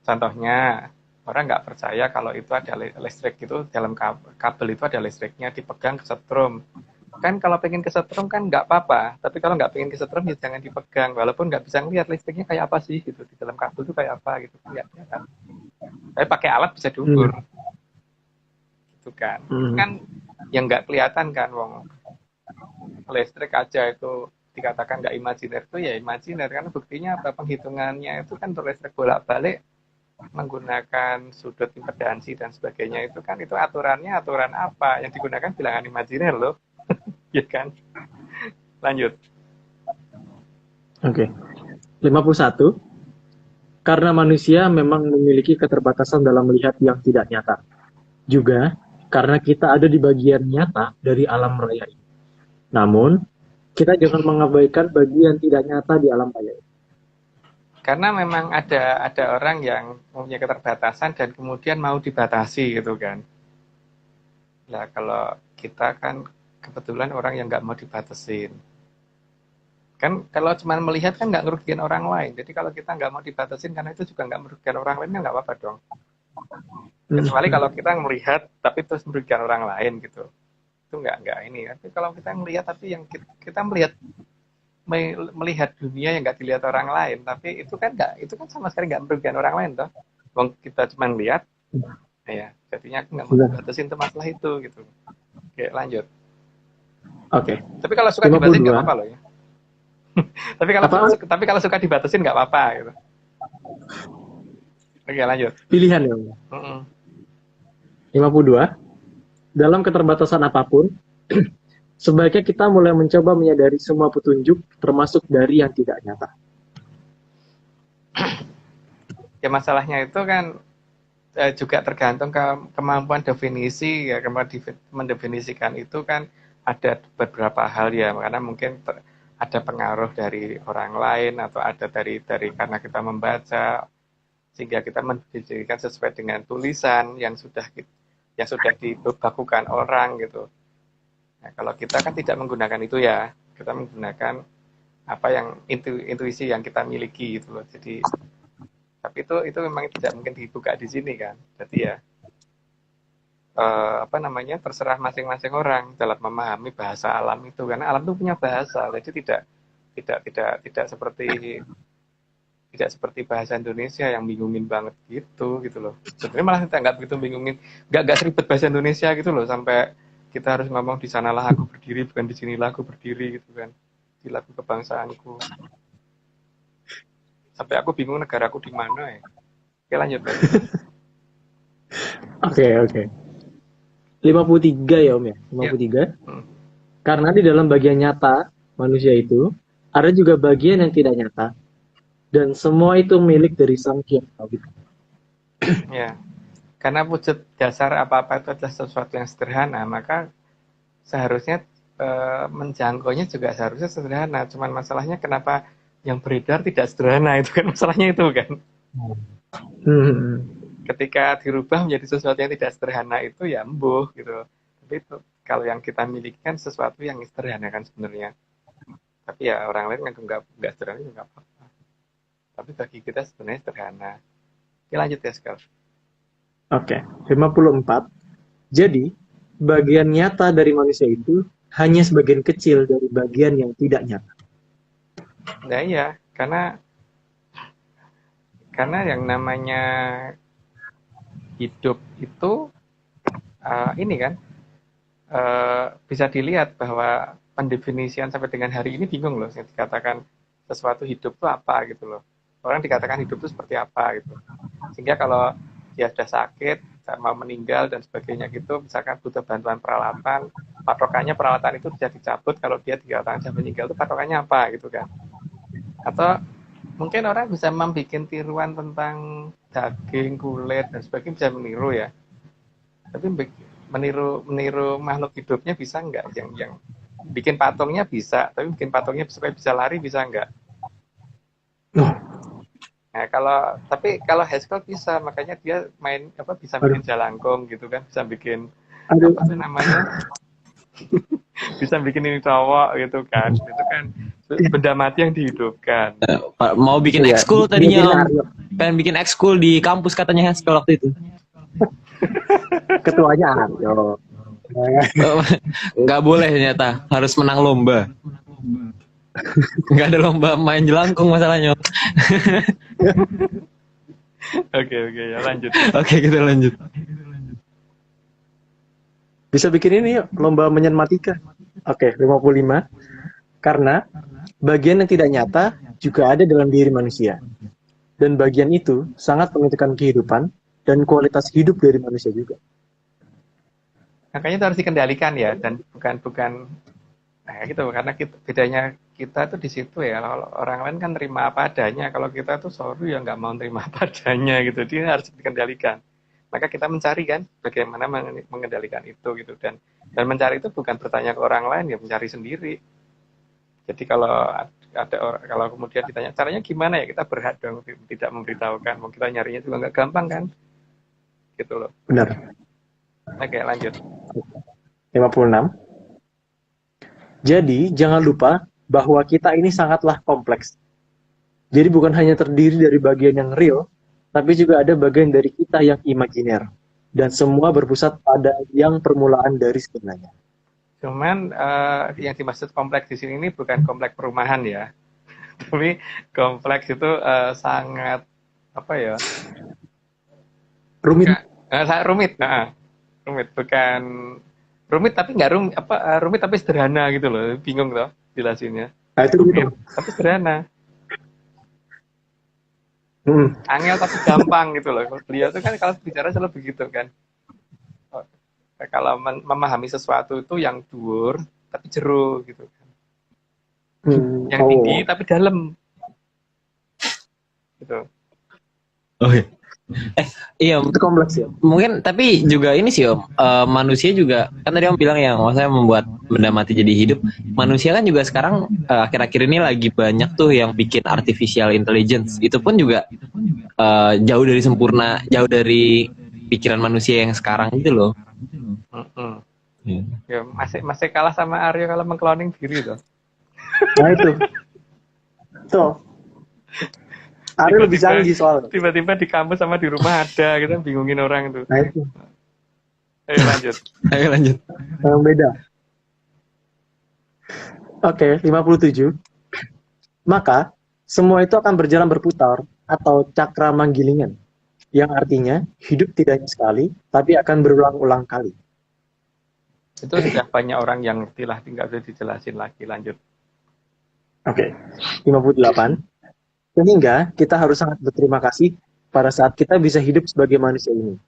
Contohnya orang nggak percaya kalau itu ada listrik itu dalam kabel itu ada listriknya dipegang kesetrum. Kan kalau pengen kesetrum kan nggak apa-apa, tapi kalau nggak pengen kesetrum ya jangan dipegang, walaupun nggak bisa ngeliat listriknya kayak apa sih gitu di dalam kabel itu kayak apa gitu ya kan. Tapi pakai alat bisa diukur gitu kan. Itu kan yang nggak kelihatan kan, wong listrik aja itu dikatakan nggak imajiner itu ya imajiner kan, buktinya apa, penghitungannya itu kan untuk listrik bolak-balik menggunakan sudut impedansi dan sebagainya itu kan, itu aturannya aturan apa yang digunakan bilangan imajiner loh. Ya kan. Lanjut. Oke. 51. Karena manusia memang memiliki keterbatasan dalam melihat yang tidak nyata. Juga karena kita ada di bagian nyata dari alam raya ini. Namun, kita jangan mengabaikan bagian tidak nyata di alam raya ini. Karena memang ada orang yang mempunyai keterbatasan dan kemudian mau dibatasi gitu kan. Nah kalau kita kan kebetulan orang yang nggak mau dibatasin. Kan kalau cuma melihat kan nggak merugikan orang lain. Jadi kalau kita nggak mau dibatasin karena itu juga nggak merugikan orang lain, nggak apa-apa dong. Kecuali kalau kita melihat tapi terus merugikan orang lain gitu. Itu nggak ini. Tapi kalau kita melihat tapi yang kita melihat dunia yang nggak dilihat orang lain, tapi itu kan sama sekali nggak merugikan orang lain toh. Wong kita cuma lihat, ya jadinya aku nggak mau dibatasin tuh masalah itu gitu. Oke lanjut. Oke. Tapi kalau suka dibatasin nggak apa-apa loh ya. tapi kalau suka dibatasin nggak apa-apa gitu. Oke lanjut. Pilihan ya. 52. Dalam keterbatasan apapun, sebaiknya kita mulai mencoba menyadari semua petunjuk, termasuk dari yang tidak nyata. Ya masalahnya itu kan juga tergantung kemampuan definisi ya, kemampuan mendefinisikan itu kan ada beberapa hal ya, karena mungkin ada pengaruh dari orang lain atau ada dari karena kita membaca sehingga kita mendefinisikan sesuai dengan tulisan yang sudah dibakukan orang gitu. Nah, kalau kita kan tidak menggunakan itu ya, kita menggunakan apa yang intuisi yang kita miliki gitu loh. Jadi tapi itu memang tidak mungkin dibuka di sini kan. Jadi ya terserah masing-masing orang dalam memahami bahasa alam itu, karena alam itu punya bahasa. Jadi tidak seperti bahasa Indonesia yang bingungin banget gitu loh. Sebenarnya malah kita nggak begitu bingungin, nggak seribet bahasa Indonesia gitu loh, sampai kita harus ngomong di sanalah aku berdiri, bukan di sinilah aku berdiri gitu kan, di lagu kebangsaanku. Sampai aku bingung negaraku di mana ya. Oke lanjut. Oke. 53 ya Om ya. 53. Karena di dalam bagian nyata manusia itu ada juga bagian yang tidak nyata. Dan semua itu milik dari Sang Hyang Tawid. Ya. Karena wujud dasar apa-apa itu adalah sesuatu yang sederhana, maka seharusnya menjangkaunya juga seharusnya sederhana. Cuman masalahnya kenapa yang beredar tidak sederhana, itu kan masalahnya itu kan. Ketika dirubah menjadi sesuatu yang tidak sederhana itu ya embuh gitu. Tapi Tapi itu kalau yang kita miliki kan sesuatu yang sederhana kan sebenarnya. Tapi ya orang lain nggak sederhana juga nggak apa-apa. Tapi bagi kita sebenarnya sederhana. Oke, lanjut ya sekarang. Oke, 54. Jadi, bagian nyata dari manusia itu hanya sebagian kecil dari bagian yang tidak nyata. Nah iya, karena yang namanya hidup itu ini kan bisa dilihat bahwa pendefinisian sampai dengan hari ini bingung loh yang dikatakan sesuatu hidup itu apa gitu loh. Orang dikatakan hidup itu seperti apa gitu. Sehingga kalau dia sudah sakit, mau meninggal dan sebagainya gitu, misalkan butuh bantuan peralatan, patokannya peralatan itu bisa dicabut kalau dia dikatakan sudah meninggal itu patokannya apa gitu kan. Atau mungkin orang bisa membuat tiruan tentang daging, kulit dan sebagainya bisa meniru ya. Tapi meniru makhluk hidupnya bisa nggak? Yang bikin patungnya bisa, tapi bikin patungnya supaya bisa lari bisa nggak? Nah, tapi kalau Haskell bisa, makanya dia bisa bikin jalangkung gitu kan, bisa bikin apa sih namanya? Bisa bikin ini cowok gitu kan. Itu kan benda mati yang dihidupkan. Mau bikin ekskul tadinya Om. Pengen bikin ekskul di kampus katanya Haskell waktu itu. Ketuanya Aryo. Nggak boleh ternyata, harus menang lomba. Nggak ada lomba main jelangkung masalahnya. Oke, ya lanjut. Oke, kita lanjut. Bisa bikin ini yuk, lomba menyenmatika. Oke, 55. Karena bagian yang tidak nyata juga ada dalam diri manusia. Dan bagian itu sangat menentukan kehidupan dan kualitas hidup dari manusia juga. Makanya itu harus dikendalikan ya, dan bukan gitu, karena bedanya kita tuh di situ ya. Kalau orang lain kan terima apa adanya, kalau kita tuh sorry ya nggak mau terima apa adanya gitu. Dia harus dikendalikan. Maka kita mencari kan bagaimana mengendalikan itu gitu, dan mencari itu bukan bertanya ke orang lain, ya mencari sendiri. Jadi kalau kalau kemudian ditanya caranya gimana ya, kita berhak dong tidak memberitahukan. Mau kita nyarinya juga nggak gampang kan, gitu loh. Benar. Oke, lanjut. 56. Jadi, jangan lupa bahwa kita ini sangatlah kompleks. Jadi bukan hanya terdiri dari bagian yang real, tapi juga ada bagian dari kita yang imajiner. Dan semua berpusat pada yang permulaan dari sebenarnya. Cuman yang dimaksud kompleks di sini ini bukan kompleks perumahan ya. Tapi kompleks itu sangat apa ya? Rumit. Rumit. Rumit, bukan rumit tapi nggak rumit tapi sederhana gitu loh. Bingung loh jelasinnya. Nah, itu rumit tapi sederhana. Angel tapi gampang gitu loh. Beliau tuh kan kalau bicara selalu begitu kan. Kalau memahami sesuatu itu yang dhuwur tapi jero gitu kan. Yang tinggi tapi dalam. Gitu. Oke. Iya, itu kompleks ya. Mungkin tapi juga ini sih Om, manusia juga kan tadi Om bilang ya, maksudnya membuat benda mati jadi hidup. Manusia kan juga sekarang akhir-akhir ini lagi banyak tuh yang bikin artificial intelligence. Itu pun juga jauh dari sempurna, jauh dari pikiran manusia yang sekarang gitu loh. Ya, masih kalah sama Aryo kalau mengcloning diri tuh. Nah itu. Tuh. Aryo lebih canggih soalnya. Tiba-tiba di kampus sama di rumah ada, kita bingungin orang tuh. Nah itu. Ayo lanjut. Yang beda. Oke, 57. Maka, semua itu akan berjalan berputar atau cakra manggilingan. Yang artinya, hidup tidak hanya sekali, tapi akan berulang-ulang kali. Itu sudah banyak orang yang ngerti lah, tinggal bisa dijelasin lagi, lanjut. Oke, 58. Sehingga kita harus sangat berterima kasih pada saat kita bisa hidup sebagai manusia ini.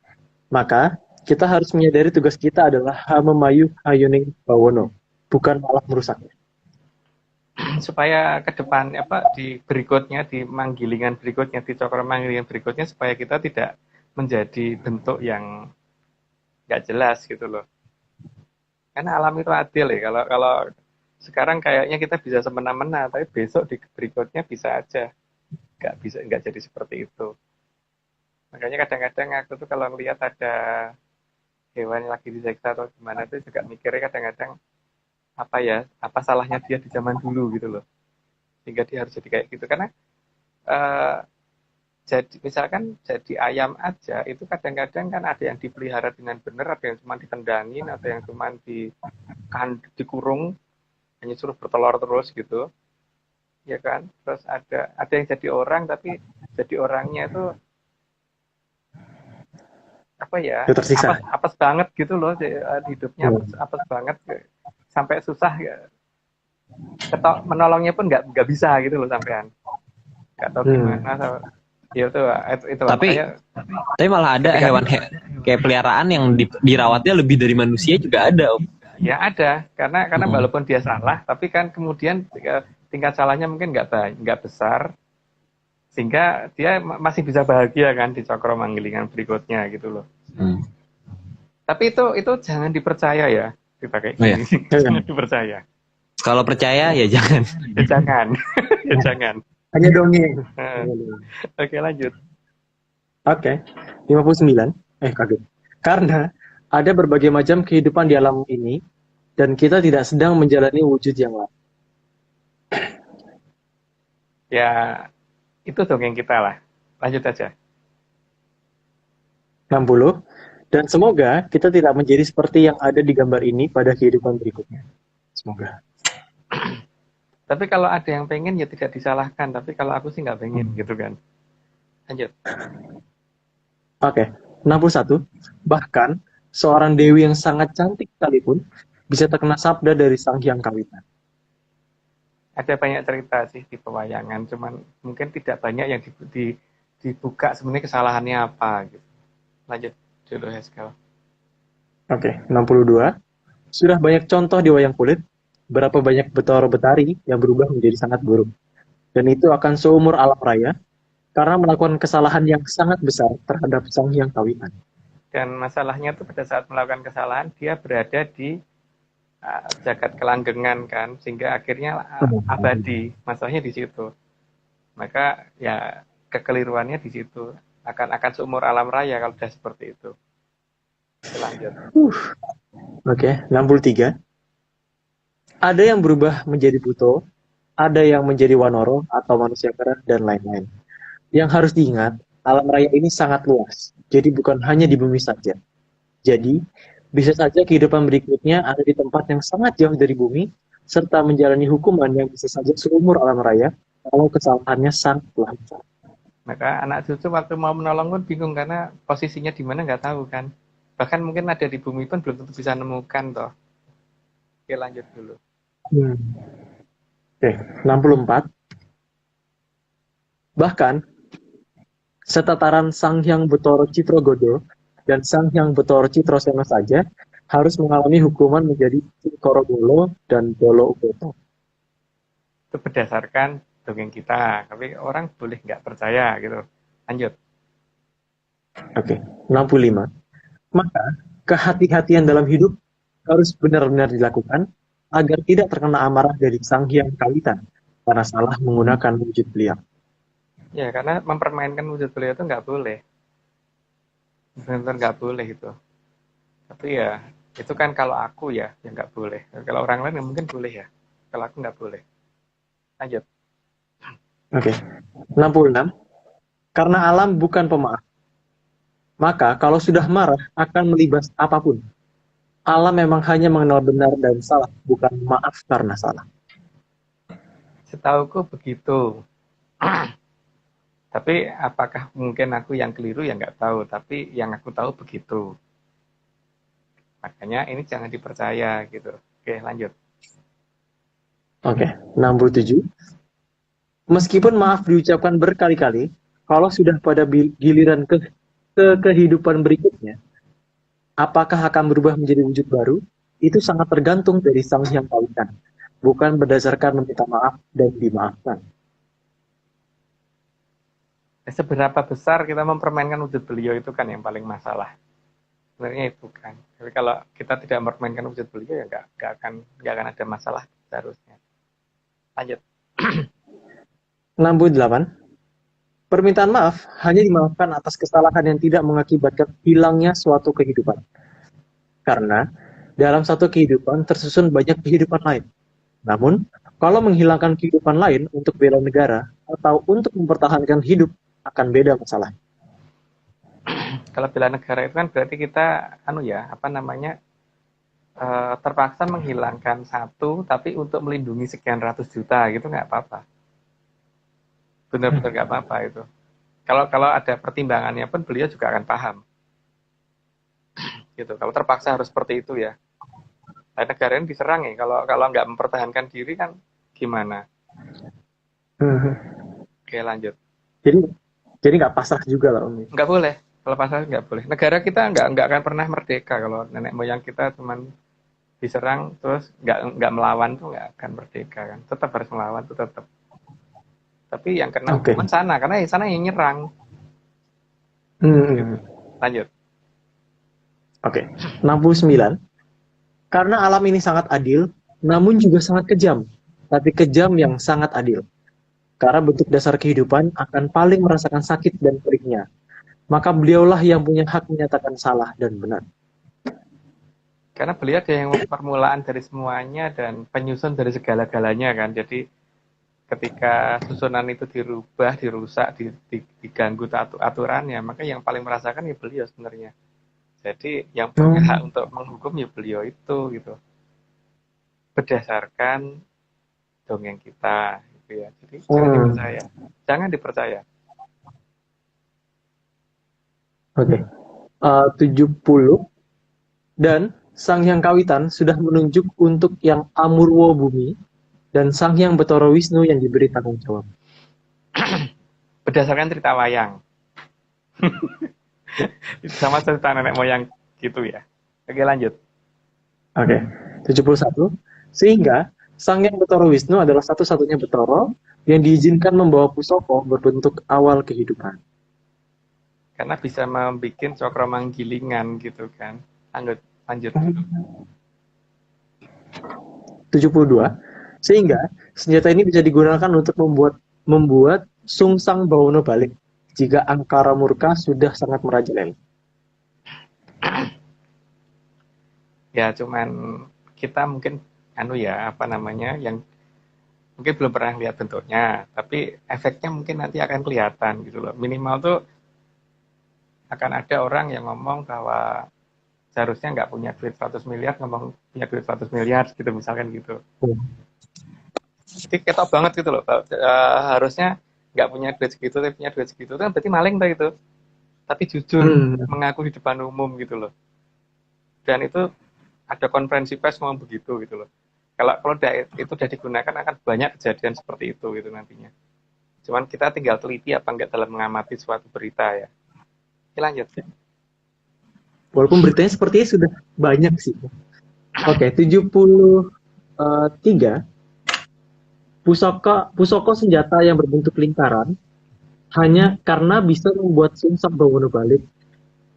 Maka, kita harus menyadari tugas kita adalah hamemayu hayuning bawono, bukan malah merusaknya. Supaya ke depan di berikutnya, di manggilingan berikutnya, di cokro manggilingan berikutnya, supaya kita tidak menjadi bentuk yang nggak jelas gitu loh. Karena alam itu adil ya. Kalau sekarang kayaknya kita bisa semena-mena, tapi besok di berikutnya bisa aja nggak jadi seperti itu. Makanya kadang-kadang aku tuh kalau ngelihat ada hewan yang lagi disiksa atau gimana itu juga mikirnya kadang-kadang apa salahnya dia di zaman dulu gitu loh, sehingga dia harus jadi kayak gitu. Karena eh, jadi misalkan jadi ayam aja itu kadang-kadang kan ada yang dipelihara dengan benar, ada yang cuma ditendangin, ada yang cuma dikurung, hanya suruh bertelur terus gitu, ya kan. Terus ada yang jadi orang, tapi jadi orangnya itu apa ya, Tersiksa. apes banget gitu loh, hidupnya apes banget sampai susah ya. Menolongnya pun nggak bisa gitu loh sampean, nggak tahu gimana. Ya itu Tapi makanya malah ada hewan kayak peliharaan yang dirawatnya lebih dari manusia juga ada, Om. ya ada, karena walaupun dia salah, tapi kan kemudian tingkat salahnya mungkin nggak besar, sehingga dia masih bisa bahagia kan di cokro manggilingan berikutnya gitu loh. Tapi itu jangan dipercaya ya, dipakai Oh, ya. jangan dipercaya. Kalau percaya ya jangan. Ya jangan, ya jangan. Hanya dongeng. Oke, lanjut. Oke, 59. Kaget. Karena ada berbagai macam kehidupan di alam ini, dan kita tidak sedang menjalani wujud yang lain. Ya, itu dongeng kita lah. Lanjut aja. 60. Dan semoga kita tidak menjadi seperti yang ada di gambar ini pada kehidupan berikutnya. Semoga. Tapi kalau ada yang pengen ya tidak disalahkan. Tapi kalau aku sih nggak pengen gitu kan. Lanjut. Oke, 61. Bahkan seorang dewi yang sangat cantik sekalipun bisa terkena sabda dari Sang Hyang Kawitan. Ada banyak cerita sih di pewayangan, cuman mungkin tidak banyak yang dibuka sebenarnya kesalahannya apa gitu. Lanjut dulu Heskel. Oke, 62. Sudah banyak contoh di wayang kulit berapa banyak Betara Betari yang berubah menjadi sangat buruk. Dan itu akan seumur alam raya karena melakukan kesalahan yang sangat besar terhadap Sang Hyang Kawitan. Dan masalahnya tuh pada saat melakukan kesalahan dia berada di jagat kelanggengan kan, sehingga akhirnya abadi. Masalahnya di situ. Maka ya kekeliruannya di situ, akan seumur alam raya kalau sudah seperti itu. Lanjut. Oke, 63. Ada yang berubah menjadi buto, ada yang menjadi wanoro atau manusia kera, dan lain-lain. Yang harus diingat, alam raya ini sangat luas, jadi bukan hanya di bumi saja. Jadi, bisa saja kehidupan berikutnya ada di tempat yang sangat jauh dari bumi, serta menjalani hukuman yang bisa saja seumur alam raya, kalau kesalahannya sangatlah besar. Maka anak cucu waktu mau menolong pun bingung karena posisinya di mana nggak tahu kan. Bahkan mungkin ada di bumi pun belum tentu bisa nemukan toh. Oke, lanjut dulu. Oke, 64. Bahkan setataran Sang Hyang Betara Citrogodo dan Sang Hyang Betara Citrasena saja harus mengalami hukuman menjadi Korogolo dan Dolo Ugoto. Itu berdasarkan dongeng kita, tapi orang boleh nggak percaya gitu. Lanjut. Oke, 65. Maka kehati-hatian dalam hidup harus benar-benar dilakukan agar tidak terkena amarah dari Sang Hyang Kawitan karena salah menggunakan wujud beliau. Ya, karena mempermainkan wujud beliau itu nggak boleh. Benar-benar nggak boleh itu. Tapi ya, itu kan kalau aku ya nggak boleh. Kalau orang lain mungkin boleh ya. Kalau aku nggak boleh. Lanjut. Oke, 66. Karena alam bukan pemaaf. Maka kalau sudah marah akan melibas apapun. Alam memang hanya mengenal benar dan salah, bukan maaf karena salah. Setauku begitu. Tapi apakah mungkin aku yang keliru ya nggak tahu. Tapi yang aku tahu begitu. Makanya ini jangan dipercaya gitu. Oke, lanjut. Oke, 67. Meskipun maaf diucapkan berkali-kali, kalau sudah pada giliran ke kehidupan berikutnya, apakah akan berubah menjadi wujud baru? Itu sangat tergantung dari Sang Hyang Kawitan, bukan berdasarkan meminta maaf dan dimaafkan. Seberapa besar kita mempermainkan wujud beliau itu kan yang paling masalah. Sebenarnya itu kan. Tapi kalau kita tidak mempermainkan wujud beliau ya nggak akan ada masalah seharusnya. Lanjut. 68. Permintaan maaf hanya dimaafkan atas kesalahan yang tidak mengakibatkan hilangnya suatu kehidupan. Karena dalam satu kehidupan tersusun banyak kehidupan lain. Namun, kalau menghilangkan kehidupan lain untuk bela negara atau untuk mempertahankan hidup akan beda masalah. Kalau bela negara itu kan berarti kita apa namanya, terpaksa menghilangkan satu tapi untuk melindungi sekian ratus juta gitu nggak apa-apa. Benar-benar nggak apa-apa itu. Kalau ada pertimbangannya pun beliau juga akan paham. Gitu. Kalau terpaksa harus seperti itu ya. Nah, negara ini diserang ya. Kalau nggak mempertahankan diri kan gimana? Oke, lanjut. Jadi nggak pasrah juga lah Om. Nggak boleh. Kalau pasal nggak boleh. Negara kita nggak akan pernah merdeka kalau nenek moyang kita cuman diserang terus nggak melawan tuh nggak akan merdeka kan. Tetap harus melawan tuh tetap. Tapi yang kena Oke. hukuman sana karena yang sana yang nyerang. Gitu. Lanjut. Oke. 69. Karena alam ini sangat adil, namun juga sangat kejam. Tapi kejam yang sangat adil. Karena bentuk dasar kehidupan akan paling merasakan sakit dan perihnya. Maka beliaulah yang punya hak menyatakan salah dan benar. Karena beliau ada yang permulaan dari semuanya dan penyusun dari segala-galanya kan. Jadi ketika susunan itu dirubah, dirusak, diganggu aturannya, maka yang paling merasakan ya beliau sebenarnya. Jadi yang punya hak untuk menghukum ya beliau itu gitu. Berdasarkan dongeng kita gitu ya. Jadi jangan dipercaya. Jangan dipercaya. Oke. 70. Dan Sang Hyang Kawitan sudah menunjuk untuk yang Amurwo Bumi dan Sang Hyang Betara Wisnu yang diberi tanggung jawab. Berdasarkan cerita wayang. Sama cerita nenek moyang gitu ya. Oke, lanjut. Oke. 71. Sehingga Sang Hyang Betara Wisnu adalah satu-satunya Betara yang diizinkan membawa pusaka berbentuk awal kehidupan. Karena bisa membuat cokro manggilingan gitu kan. Lanjut. 72. Sehingga senjata ini bisa digunakan untuk membuat sungsang bawono balik jika angkara murka sudah sangat merajalela. Ya cuman kita mungkin yang mungkin belum pernah lihat bentuknya, tapi efeknya mungkin nanti akan kelihatan gitu loh. Minimal tuh akan ada orang yang ngomong bahwa seharusnya nggak punya duit 100 miliar, ngomong punya duit 100 miliar gitu misalkan gitu. Jadi ketok banget gitu loh. Harusnya nggak punya duit segitu, tapi punya duit segitu kan berarti maling tuh itu. Tapi jujur mengaku di depan umum gitu loh. Dan itu ada konferensi pers ngomong begitu gitu loh. Kalau itu udah digunakan akan banyak kejadian seperti itu gitu nantinya. Cuman kita tinggal teliti apa enggak dalam mengamati suatu berita ya. Oke, lanjut. Walaupun beritanya sepertinya sudah banyak sih. Oke, 73. Pusaka senjata yang berbentuk lingkaran hanya karena bisa membuat sungsang bawono balik,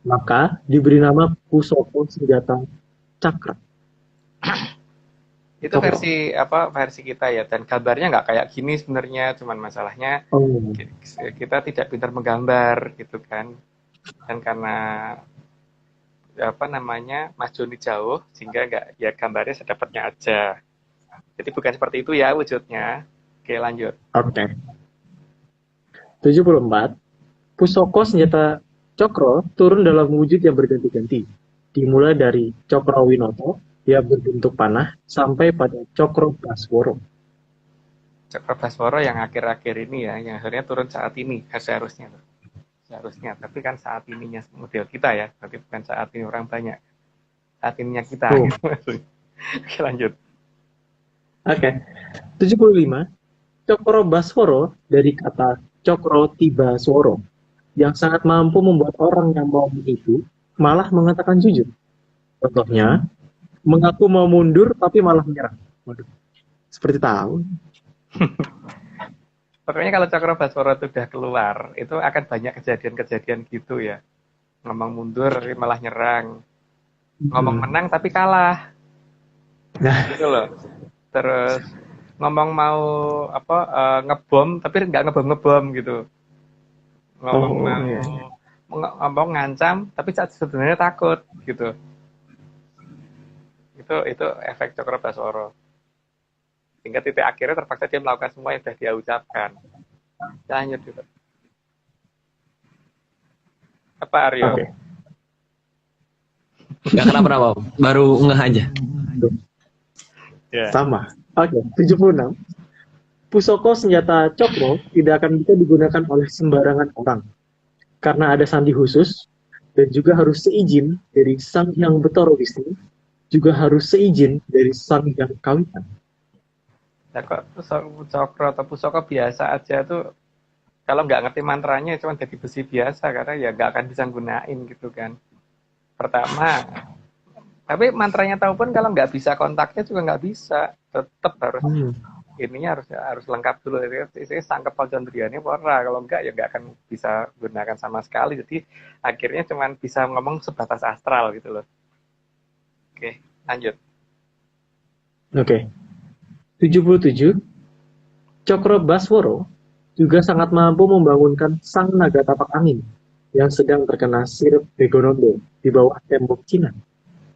maka diberi nama pusaka senjata cakra. Itu versi kita ya, dan gambarnya nggak kayak gini sebenarnya, cuman masalahnya kita tidak pintar menggambar gitu kan, dan karena Mas Joni jauh sehingga nggak ya gambarnya sedapatnya aja. Jadi bukan seperti itu ya wujudnya. Oke, lanjut. Oke. 74. Pusaka senjata Cokro turun dalam wujud yang berganti-ganti. Dimulai dari Cokro Winoto yang berbentuk panah sampai pada Cokro Basworo. Cokro Basworo yang akhir-akhir ini ya, yang akhirnya turun saat ini seharusnya. Tapi kan saat ininya model kita ya, berarti bukan saat ini orang banyak. Saat ininya kita. Gitu. Oke, lanjut. Oke. 75. Cokro Basworo dari kata Cokro Tiba Sworo yang sangat mampu membuat orang yang mau menipu malah mengatakan jujur. Contohnya, mengaku mau mundur tapi malah menyerah. Waduh, seperti tahu. Pokoknya kalau Cokro Basworo itu udah keluar, itu akan banyak kejadian-kejadian gitu ya. Ngomong mundur tapi malah nyerang. Ngomong menang tapi kalah. Gitu loh. Terus ngomong mau ngebom tapi nggak ngebom gitu. Ngomong ngancam tapi sebenarnya takut gitu. Itu efek Cokro Baswara. Hingga titik akhirnya terpaksa dia melakukan semua yang sudah dia ucapkan. Lanjut gitu. Apa Aryo? Oke. Gak kenapa-napa, baru ngeh aja. Ya. Sama. Oke, 76. Pusaka senjata Cokro tidak akan bisa digunakan oleh sembarangan orang. Karena ada sandi khusus, dan juga harus seizin dari Sang Hyang Betara Wisnu, juga harus seizin dari Sang Hyang Kawitan. Nah, kok Cokro atau pusaka biasa aja tuh, kalau nggak ngerti mantranya cuma jadi besi biasa, karena ya nggak akan bisa gunain gitu kan. Pertama, tapi mantranya tahu pun kalau nggak bisa kontaknya juga nggak bisa, tetap harus ininya harus lengkap dulu. Jadi sangkep Pocondriane ora, kalau nggak ya nggak akan bisa gunakan sama sekali. Jadi akhirnya cuma bisa ngomong sebatas astral gitu loh. Oke, lanjut. Oke. 77. Cokro Baswara juga sangat mampu membangunkan sang naga tapak angin yang sedang terkena sirip Begonondo di bawah tembok Cina.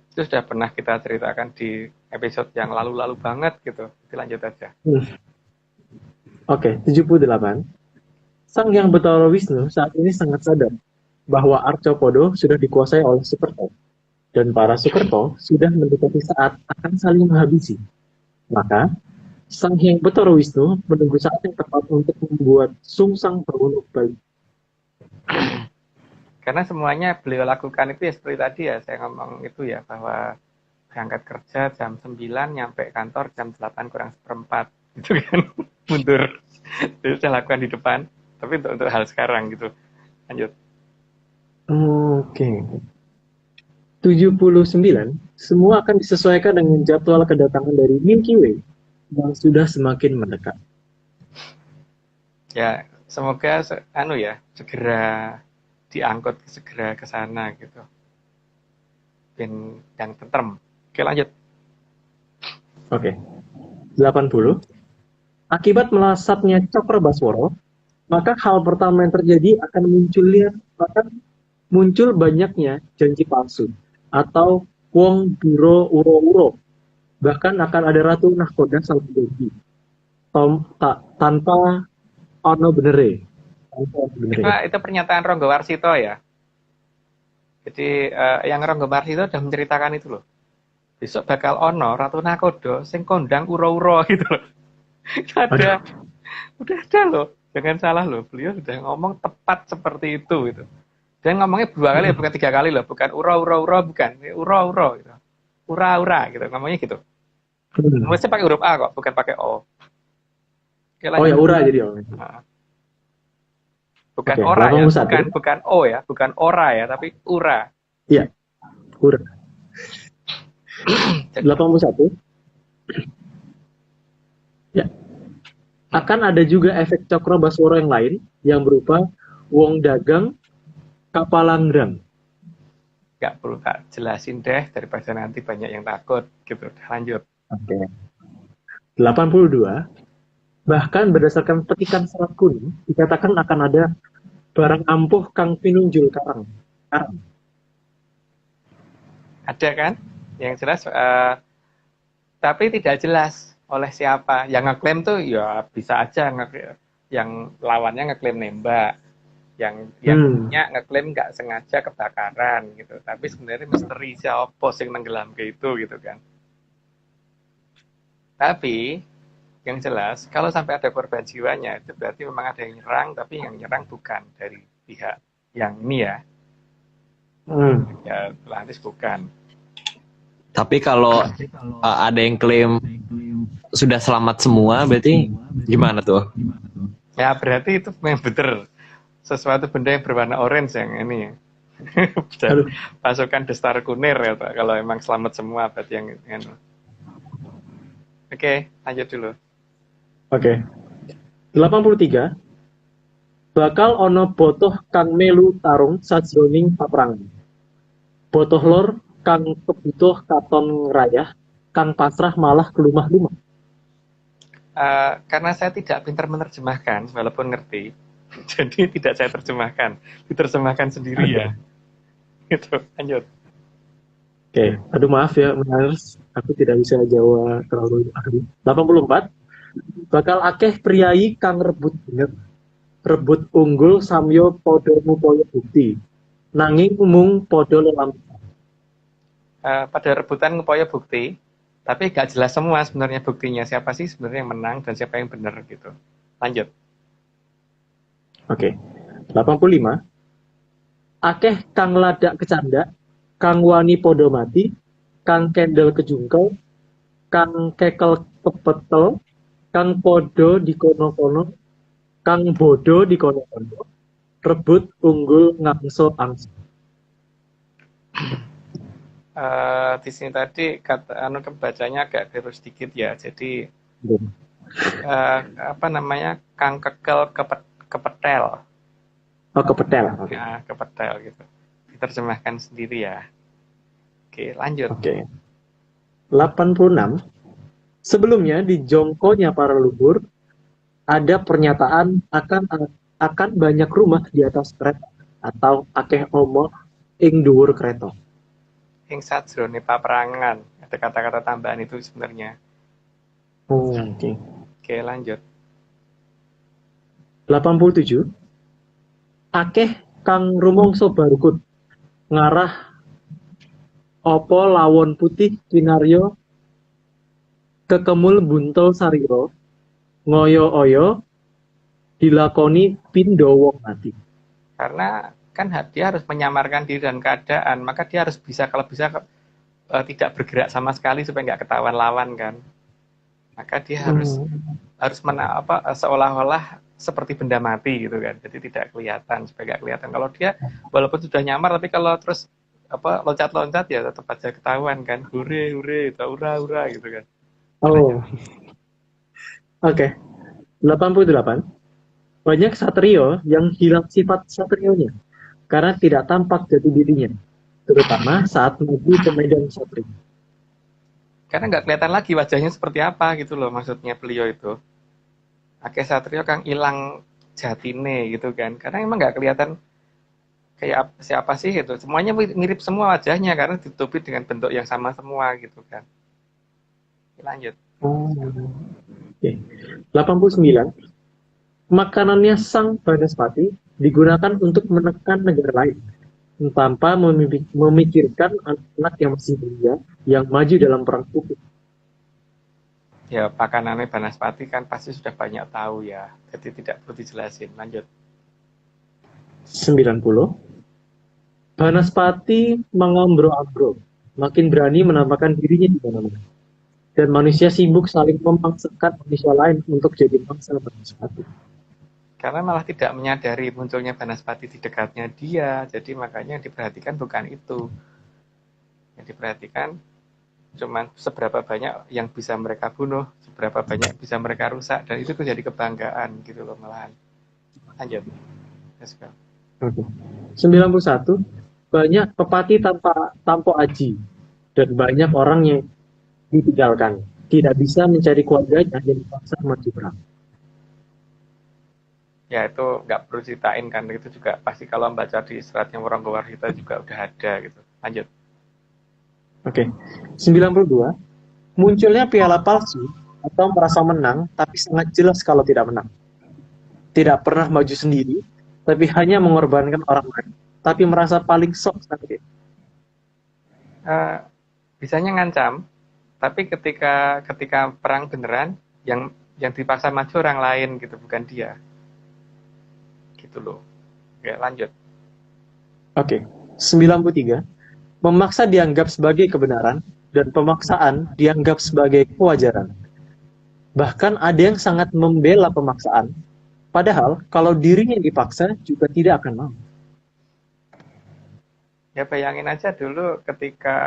Itu sudah pernah kita ceritakan di episode yang lalu-lalu banget gitu. Jadi lanjut aja. Oke, 78. Sang Hyang Betara Wisnu saat ini sangat sadar bahwa Arcopodo sudah dikuasai oleh Sukerto, dan para Sukerto sudah mendekati saat akan saling menghabisi. Maka, Sang Hyang Betara Wisnu menunggu saat yang tepat untuk membuat Sungsang bangun kembali. Karena semuanya beliau lakukan itu ya seperti tadi ya, saya ngomong itu ya, bahwa berangkat kerja jam 9, nyampe kantor jam 8 kurang seperempat. Gitu kan, mundur. Itu saya lakukan di depan, tapi untuk hal sekarang gitu. Lanjut. Oke. 79. Semua akan disesuaikan dengan jadwal kedatangan dari Milky Way yang sudah semakin mendekat. Ya, semoga segera diangkut segera ke sana gitu. Ben yang tentrem. Oke, lanjut. Oke. 80. Akibat melasapnya Cokro Baswara, maka hal pertama yang terjadi akan muncul banyaknya janji palsu atau wong biro uro-uro. Bahkan akan ada Ratu Nahkoda salah janji. Tanpa ono benere. Itu pernyataan Ronggo Warsito ya. Jadi yang Ronggo Warsito sudah menceritakan itu loh. Besok bakal ono Ratu Nakodo sing kondang uro-uro gitu loh. Udah ada loh. Jangan salah loh. Beliau sudah ngomong tepat seperti itu gitu. Dan ngomongnya 2 kali bukan 3 kali loh, bukan uro-uro bukan, uro-uro gitu. Ura-ura gitu, ngomongnya gitu. Mesti pakai huruf A kok, bukan pakai O. Oke, oh ya, ura jadi O. Bukan Oke, ora ya, 81. bukan O ya, bukan ora ya, tapi ura. Iya, ura. 81. Ya. Akan ada juga efek Cokro Baswara yang lain yang berupa wong dagang kapalanggrang. Gak perlu tak jelasin deh daripada nanti banyak yang takut gitu. Lanjut. Oke. 82. Bahkan berdasarkan petikan serat kuning dikatakan akan ada barang ampuh kang pinunjul karang. Ada kan? Yang jelas tapi tidak jelas oleh siapa. Yang ngeklaim tuh ya bisa aja yang lawannya ngeklaim nembak. Yang punya ngeklaim nggak sengaja kebakaran gitu, tapi sebenarnya misteri siapa yang nenggelam ke itu gitu kan. Tapi yang jelas kalau sampai ada korban jiwanya itu berarti memang ada yang nyerang, tapi yang nyerang bukan dari pihak yang ini ya. Ya Atlantis bukan. Tapi kalau ada yang klaim sudah selamat semua, berarti gimana tuh? Ya berarti itu memang bener sesuatu benda yang berwarna orange yang ini ya. Pasukan Destar Kunir ya Pak. Kalau emang selamat semua berarti yang Oke, lanjut dulu. Oke. 83. Bakal ono botoh kang melu tarung sajroning paprangan. Botoh lor kang kebutuh katon ngerayah, kang pasrah malah kelumah-lumah. Karena saya tidak pintar menerjemahkan walaupun ngerti. Jadi tidak saya terjemahkan, diterjemahkan sendiri ya. Gitu, lanjut. Oke, aduh maaf ya, Mas. Aku tidak bisa jawab terlalu ahli. 84. Bakal akeh priyayi kang rebut bener, rebut unggul samyo podo ngupaya bukti. Nanging mung podo lelam. Pada rebutan ngupaya bukti, tapi gak jelas semua sebenarnya buktinya siapa sih sebenarnya yang menang dan siapa yang benar gitu. Lanjut. Oke. 85. Akeh kang ladak kecandak, kang wani podo mati, kang kendel kejungkel, kang kekel kepetel, kang podo dikono-kono, kang bodo dikono-kono, rebut unggul ngangso angso. Di sini tadi kata anu kebacanya agak keliru sedikit ya. Jadi apa namanya Kang Kekel kepetel, Oh, kepetel. Oke. ya kepetel gitu. Diterjemahkan sendiri ya. Oke, lanjut. Oke. 86. Sebelumnya di jongkonya para leluhur ada pernyataan akan banyak rumah di atas kereta atau akeh omah ing dhuwur kereta. Ing sajrone paperangan ada kata-kata tambahan itu sebenarnya. Oh, oke. Oke, lanjut. 87. Akeh kang rumangsa barukut ngarah apa lawon putih kinarya kekemul buntel sarira ngoyo-oyo dilakoni pindha wong mati. Karena kan dia harus menyamarkan diri dan keadaan, maka dia harus bisa kalau bisa tidak bergerak sama sekali supaya nggak ketahuan lawan kan. Maka dia harus seolah-olah seperti benda mati gitu kan. Jadi tidak kelihatan supaya nggak kelihatan. Kalau dia walaupun sudah nyamar tapi kalau terus loncat-loncat ya tetap aja ketahuan kan. Hure hure, ura ura gitu kan. Oh, oke. 88. Banyak satrio yang hilang sifat satrionya karena tidak tampak jati dirinya, terutama saat maju ke medan satria. Karena nggak kelihatan lagi wajahnya seperti apa gitu loh maksudnya beliau itu. Akeh satrio kang hilang jatine gitu kan. Karena emang nggak kelihatan kayak siapa sih gitu. Semuanya mirip semua wajahnya karena ditutupi dengan bentuk yang sama semua gitu kan. Lanjut. Oh, oke. 89. Makanannya sang Banaspati digunakan untuk menekan negara lain tanpa memikirkan anak-anak yang masih belia yang maju dalam perang putih. Ya pakanannya Banaspati kan pasti sudah banyak tahu ya. Jadi tidak perlu dijelasin. Lanjut. 90. Banaspati mengombro-ambro, makin berani menampakkan dirinya di mana-mana. Dan manusia sibuk saling memaksakan manusia lain untuk jadi mangsa Banaspati. Karena malah tidak menyadari munculnya Banaspati di dekatnya dia. Jadi makanya yang diperhatikan bukan itu. Yang diperhatikan cuman seberapa banyak yang bisa mereka bunuh, seberapa banyak bisa mereka rusak, dan itu menjadi kebanggaan gitu loh malahan. Lanjut. Let's go. Okay. 91. Banyak pepati tanpa aji dan banyak orang yang ditinggalkan. Tidak bisa mencari keluarganya dan dipaksa maju perang. Ya itu nggak perlu ceritain kan, itu juga pasti kalau baca di seratnya Waranggawarhita juga udah ada gitu. Lanjut. Oke. 92. Munculnya piala palsu atau merasa menang tapi sangat jelas kalau tidak menang. Tidak pernah maju sendiri, tapi hanya mengorbankan orang lain, tapi merasa paling sok sakit. Bisanya ngancam, tapi ketika perang beneran, yang dipaksa maju orang lain gitu, bukan dia. Gitu loh. Oke, lanjut. Oke. 93. Memaksa dianggap sebagai kebenaran dan pemaksaan dianggap sebagai kewajaran. Bahkan ada yang sangat membela pemaksaan, padahal kalau dirinya dipaksa juga tidak akan mau. Ya bayangin aja dulu ketika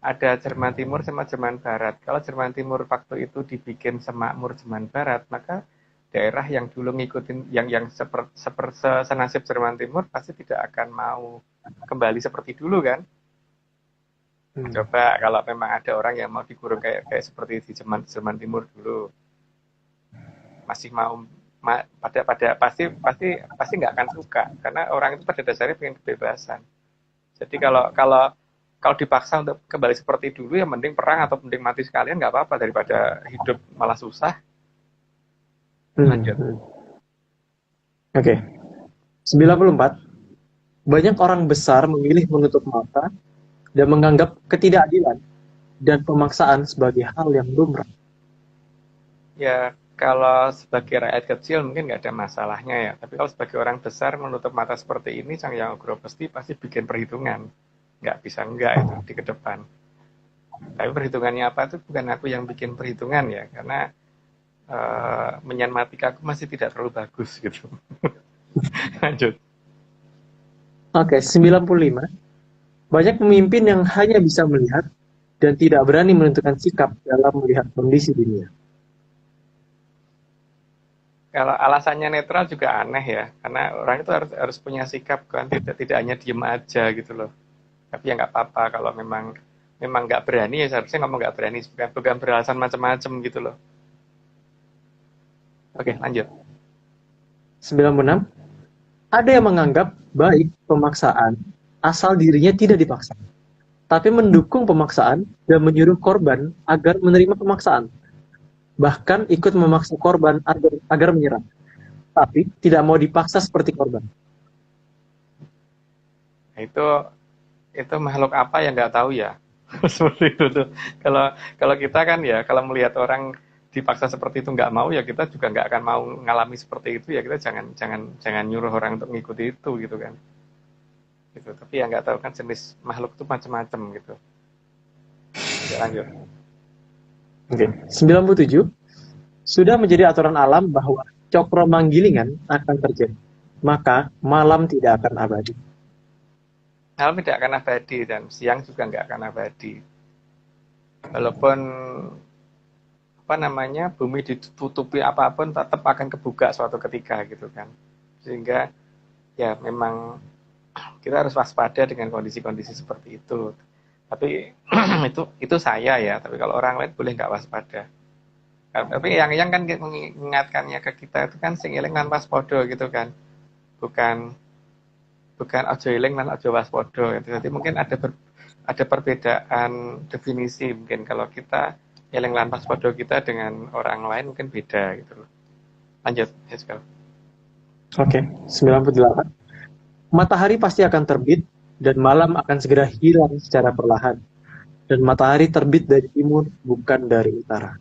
ada Jerman Timur sama Jerman Barat. Kalau Jerman Timur waktu itu dibikin semakmur Jerman Barat, maka daerah yang dulu ngikutin yang senasib Jerman Timur pasti tidak akan mau kembali seperti dulu kan. Coba kalau memang ada orang yang mau dikurung kayak seperti di Jerman Timur dulu, masih mau pasti nggak akan suka karena orang itu pada dasarnya pengen kebebasan. Jadi kalau kalau dipaksa untuk kembali seperti dulu, ya mending perang atau mending mati sekalian, nggak apa-apa daripada hidup malah susah. Lanjut. Oke. 94. Banyak orang besar memilih menutup mata dan menganggap ketidakadilan dan pemaksaan sebagai hal yang lumrah. Ya, kalau sebagai rakyat kecil mungkin nggak ada masalahnya ya. Tapi kalau sebagai orang besar menutup mata seperti ini, Sang Hyang Wigoro Besti pasti bikin perhitungan. Nggak bisa enggak itu di ke depan. Tapi perhitungannya apa itu bukan aku yang bikin perhitungan ya, karena menyanmatika aku masih tidak terlalu bagus gitu. Lanjut. Oke, 95. Banyak pemimpin yang hanya bisa melihat dan tidak berani menentukan sikap dalam melihat kondisi dunia. Kalau alasannya netral juga aneh ya, karena orang itu harus punya sikap kan, tidak hanya diem aja gitu loh. Tapi ya nggak apa-apa kalau memang nggak berani, ya seharusnya ngomong nggak berani, bukan beralasan macam-macam gitu loh. Oke, lanjut. 96. Ada yang menganggap baik pemaksaan asal dirinya tidak dipaksa, tapi mendukung pemaksaan dan menyuruh korban agar menerima pemaksaan. Bahkan ikut memaksa korban agar menyerah, tapi tidak mau dipaksa seperti korban. Nah, itu makhluk apa yang nggak tahu ya. Seperti itu tuh. Kalau kita kan ya, kalau melihat orang dipaksa seperti itu nggak mau, ya kita juga nggak akan mau ngalami seperti itu, ya kita jangan nyuruh orang untuk mengikuti itu gitu kan. Gitu. Tapi ya nggak tahu kan jenis makhluk itu macam-macam gitu. Oke, lanjut. Oke. 97. Sudah menjadi aturan alam bahwa cokro manggilingan akan terjadi, maka malam tidak akan abadi. Malam tidak akan abadi dan siang juga nggak akan abadi. Walaupun apa namanya bumi ditutupi apapun, tetap akan kebuka suatu ketika gitu kan. Sehingga ya memang kita harus waspada dengan kondisi-kondisi seperti itu. Tapi itu saya ya. Tapi kalau orang lain boleh nggak waspada. Tapi yang kan mengingatkannya ke kita itu kan sing eling lan waspada gitu kan. Bukan ojo eling lan ojo waspada gitu. Jadi mungkin ada perbedaan definisi mungkin kalau kita eling lan waspada kita dengan orang lain mungkin beda gitu loh. Lanjut, Heskel. Oke, 98. Matahari pasti akan terbit dan malam akan segera hilang secara perlahan. Dan matahari terbit dari timur, bukan dari utara.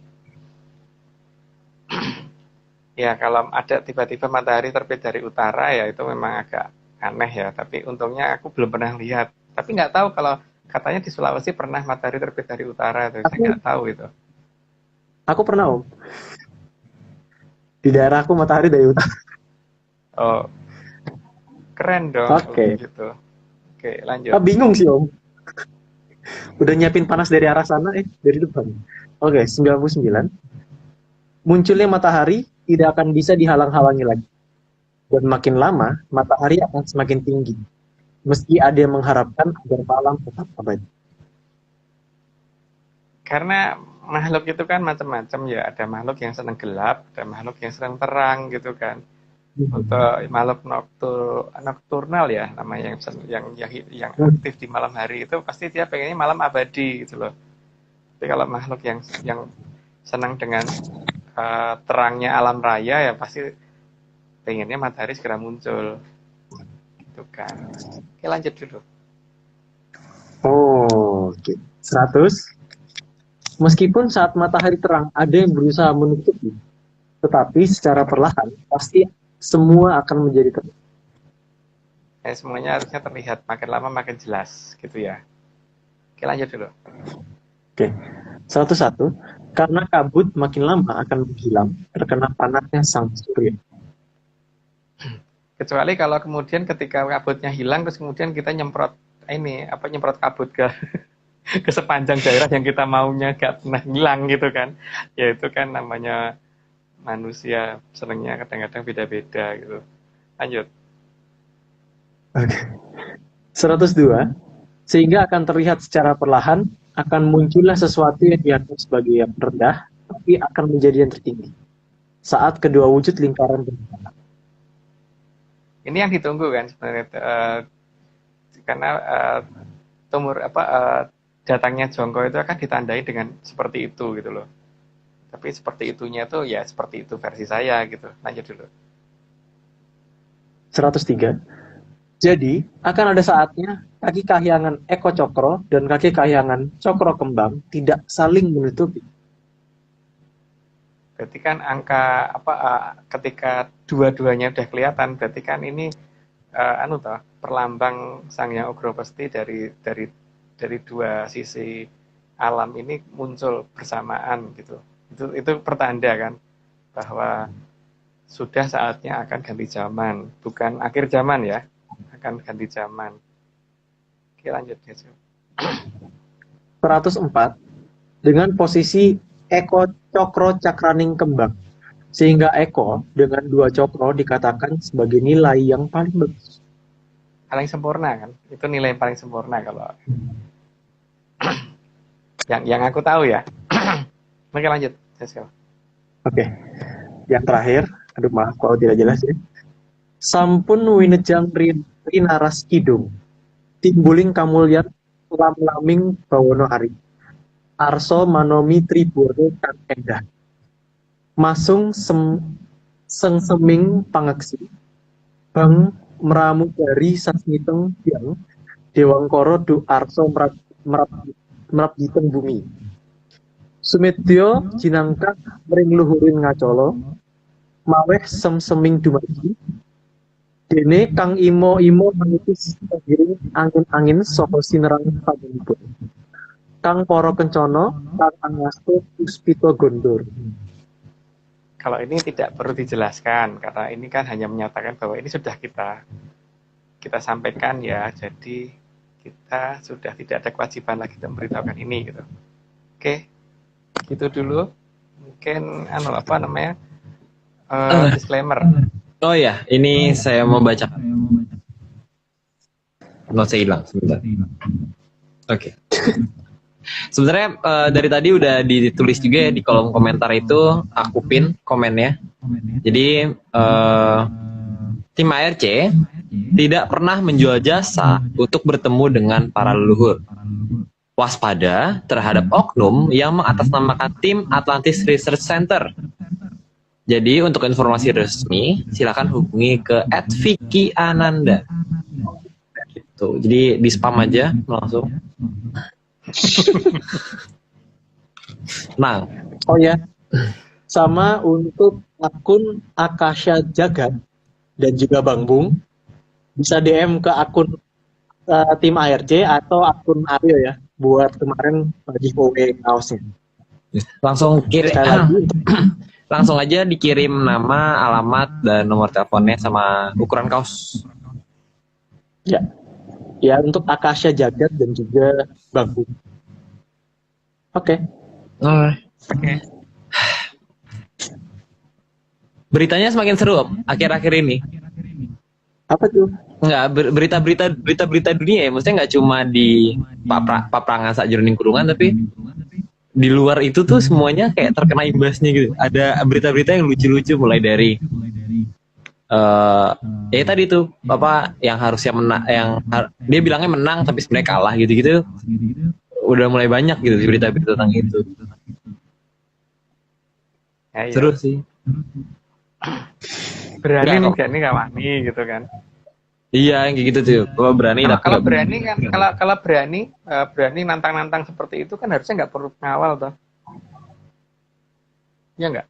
Ya, kalau ada tiba-tiba matahari terbit dari utara ya itu memang agak aneh ya. Tapi untungnya aku belum pernah lihat. Tapi nggak tahu kalau katanya di Sulawesi pernah matahari terbit dari utara. Saya nggak tahu itu. Aku pernah, Om. Di daerah aku matahari dari utara. Oh, keren dong. Oke. Gitu. Oke, lanjut. Bingung sih, Om. Udah nyiapin panas dari arah sana, dari depan. Oke, 99. Munculnya matahari tidak akan bisa dihalang-halangi lagi. Dan makin lama, matahari akan semakin tinggi. Meski ada yang mengharapkan agar malam tetap abadi. Karena makhluk itu kan macam-macam ya. Ada makhluk yang senang gelap, ada makhluk yang senang terang gitu kan. Untuk makhluk nokturnal ya namanya yang aktif di malam hari itu pasti dia pengennya malam abadi gitu loh. Tapi kalau makhluk yang senang dengan terangnya alam raya ya pasti pengennya matahari segera muncul gitu kan. Oke, lanjut dulu. Oke. 100. Meskipun saat matahari terang ada yang berusaha menutupi, tetapi secara perlahan pasti semua akan menjadi terang. Semuanya harusnya terlihat makin lama makin jelas gitu ya. Oke, lanjut dulu. Oke. 101. Karena kabut makin lama akan menghilang terkena panasnya sang surya. Kecuali kalau kemudian ketika kabutnya hilang terus kemudian kita nyemprot kabut ke ke sepanjang daerah yang kita maunya gak pernah hilang gitu kan. Ya itu kan namanya manusia senangnya kadang-kadang beda-beda gitu. Lanjut. Oke. 102. Sehingga akan terlihat secara perlahan akan muncullah sesuatu yang dianggap sebagai yang rendah, tapi akan menjadi yang tertinggi. Saat kedua wujud lingkaran berjalan. Ini yang ditunggu kan sebenarnya karena datangnya jongkok itu akan ditandai dengan seperti itu gitu loh. Tapi seperti itunya tuh ya seperti itu versi saya gitu. Lanjut dulu. 103. Jadi, akan ada saatnya kaki kahyangan Eko Cokro dan kaki kahyangan Cokro Kembang tidak saling menutupi. Berarti kan angka ketika dua-duanya udah kelihatan, berarti kan ini perlambang Sang Hyang Ugra Pesti dari dua sisi alam ini muncul bersamaan gitu. Itu pertanda kan bahwa sudah saatnya akan ganti zaman, bukan akhir zaman ya, akan ganti zaman. Oke, lanjut ya. 104. Dengan posisi Eko Cokro Cakraning Kembang, sehingga Eko dengan 2 cokro dikatakan sebagai nilai yang paling bagus. Paling sempurna kan, itu nilai yang paling sempurna kalau yang aku tahu ya. Oke, lanjut. Oke, yang terakhir, aduh maaf kalau tidak jelas ya. Sampun winejang rinaras kidung, timbuling kamulyan lam-laming bawono ari, arso manomi tribono kang endah, masung seming pangeksi, bang meramu dari sasmiteng yang dewangkoro du arso merap diteng bumi. Sumedya jinangkah mring luhurin ngacala, maweh seming dumadi, dene kang imo menipis pagiring angin-angin saka sinerang panjenipun. Kang para kencana kang angastu puspita gondor. Kalau ini tidak perlu dijelaskan karena ini kan hanya menyatakan bahwa ini sudah kita sampaikan ya. Jadi kita sudah tidak ada kewajiban lagi untuk memberitahukan ini gitu. Oke, gitu dulu. Mungkin disclaimer. Oh ya, ini saya mau baca. Not saya hilang sebentar. Oke. Sebenarnya dari tadi udah ditulis juga ya di kolom komentar itu, aku pin komennya. Jadi tim ARC tidak pernah menjual jasa untuk bertemu dengan para leluhur. Waspada terhadap oknum yang mengatasnamakan tim Atlantis Research Center. Jadi untuk informasi resmi silakan hubungi ke @vicky_ananda. Gitu. Jadi di spam aja langsung. Nah, Oh ya, sama untuk akun Akasha Jagat dan juga Bang Bung, bisa DM ke akun tim ARC atau akun Aryo ya, buat kemarin giveaway kaosnya. langsung kirim. Sekali lagi, Langsung aja dikirim nama, alamat, dan nomor teleponnya sama ukuran kaos. ya untuk Akasha Jagat dan juga Bang Bung. Oke. Oke. Beritanya semakin seru akhir-akhir ini. Apa tuh? Enggak, berita dunia ya. Maksudnya nggak cuma di paprangan sakjroning kurungan, tapi di luar itu tuh semuanya kayak terkena imbasnya gitu. Ada berita-berita yang lucu-lucu mulai dari ya tadi tuh yang harusnya menang, dia bilangnya menang tapi sebenarnya kalah gitu-gitu. Udah mulai banyak gitu berita-berita tentang itu. Ya, Seru sih. Berani nih nggak wani gitu kan. Iya, yang kayak gitu tuh. Kalau berani kalau berani kan kalau berani nantang-nantang seperti itu kan harusnya nggak perlu pengawal toh. Iya nggak?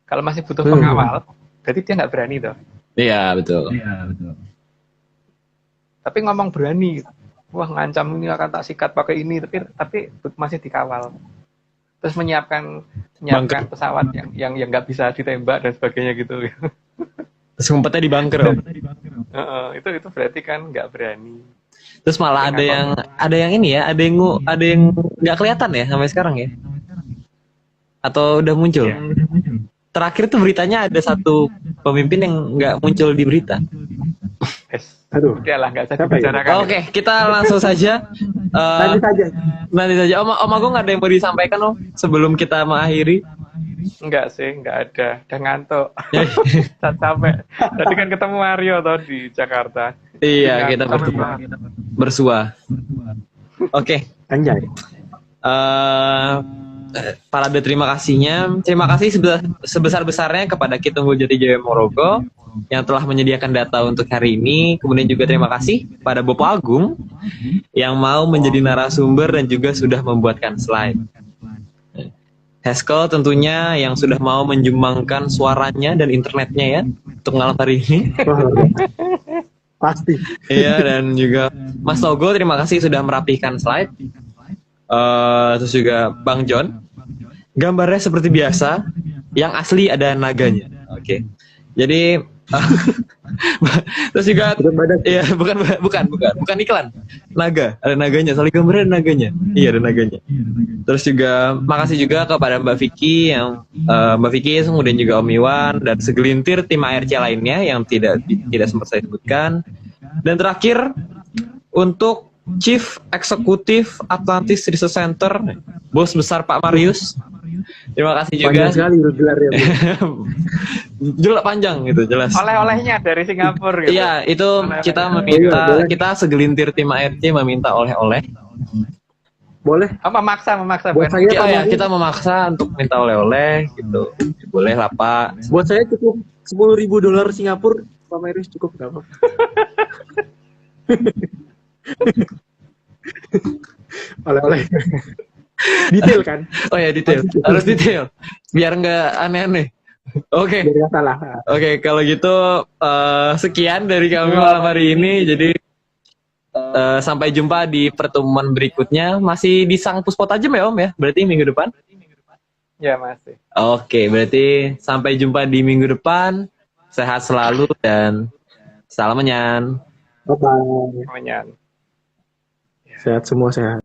Kalau masih butuh pengawal, berarti dia nggak berani toh. Iya, betul. Tapi ngomong berani, wah ngancam ini akan tak sikat pakai ini, tapi masih dikawal. Terus menyiapkan pesawat yang nggak bisa ditembak dan sebagainya gitu. Terus ngumpetnya di bunker. Itu berarti kan nggak berani. Terus malah ada yang ini ya, ada yang nggak kelihatan ya sampai sekarang ya. Atau udah muncul. Terakhir tuh beritanya ada satu pemimpin yang nggak muncul di berita. Aduh. Udahlah, nggak usah dibicarakan. Oke, kita langsung saja. Nanti saja. Om Agung ada yang mau disampaikan sebelum kita mengakhiri? Enggak sih, enggak ada. Udah ngantuk. Capek. Tadi kan ketemu Mario di Jakarta. Iya, kita bersua. Oke. Anjay. Parade terima kasihnya. Terima kasih sebesar-besarnya kepada Ki Tunggul Jatijaya Morogo yang telah menyediakan data untuk hari ini. Kemudian juga terima kasih pada Bopo Agung yang mau menjadi narasumber dan juga sudah membuatkan slide. Haskell tentunya yang sudah mau menjumbangkan suaranya dan internetnya ya untuk malam hari ini. Pasti. Iya, dan juga Mas Togo terima kasih sudah merapihkan slide. Terus juga Bang John, gambarnya seperti biasa, yang asli ada naganya. Oke. Jadi terus juga ya bukan iklan. Naga, ada naganya, soalnya gambarnya ada naganya. Iya, ada naganya. Terus juga makasih juga kepada Mbak Vicky Mbak Vicky kemudian juga Om Iwan dan segelintir tim ARC lainnya yang tidak sempat saya sebutkan. Dan terakhir untuk Chief Eksekutif Atlantis Research Center, Bos Besar Pak Marius. Terima kasih juga. Panjang sekali gelarnya. Jelas panjang gitu, jelas. Oleh-olehnya dari Singapura gitu. Iya, itu kita kita segelintir tim ARC meminta oleh-oleh. Boleh. Memaksa Buat bukan? saya Kita memaksa untuk minta oleh-oleh gitu. Boleh lah Pak. Buat saya cukup $10.000 Singapura. Pak Marius cukup nggak apa? Oleh-oleh. Detail kan? Oh ya, detail. Harus detail. Biar nggak aneh-aneh. Oke. Biar nggak salah. Oke, kalau gitu sekian dari kami malam hari ini. Jadi sampai jumpa di pertemuan berikutnya. Masih di Sang Puspo Tajem ya Om ya? Berarti minggu depan? Ya masih. Oke, berarti sampai jumpa di minggu depan. Sehat selalu dan salam menyan. Bye-bye. Namanya. Sehat semua sehat.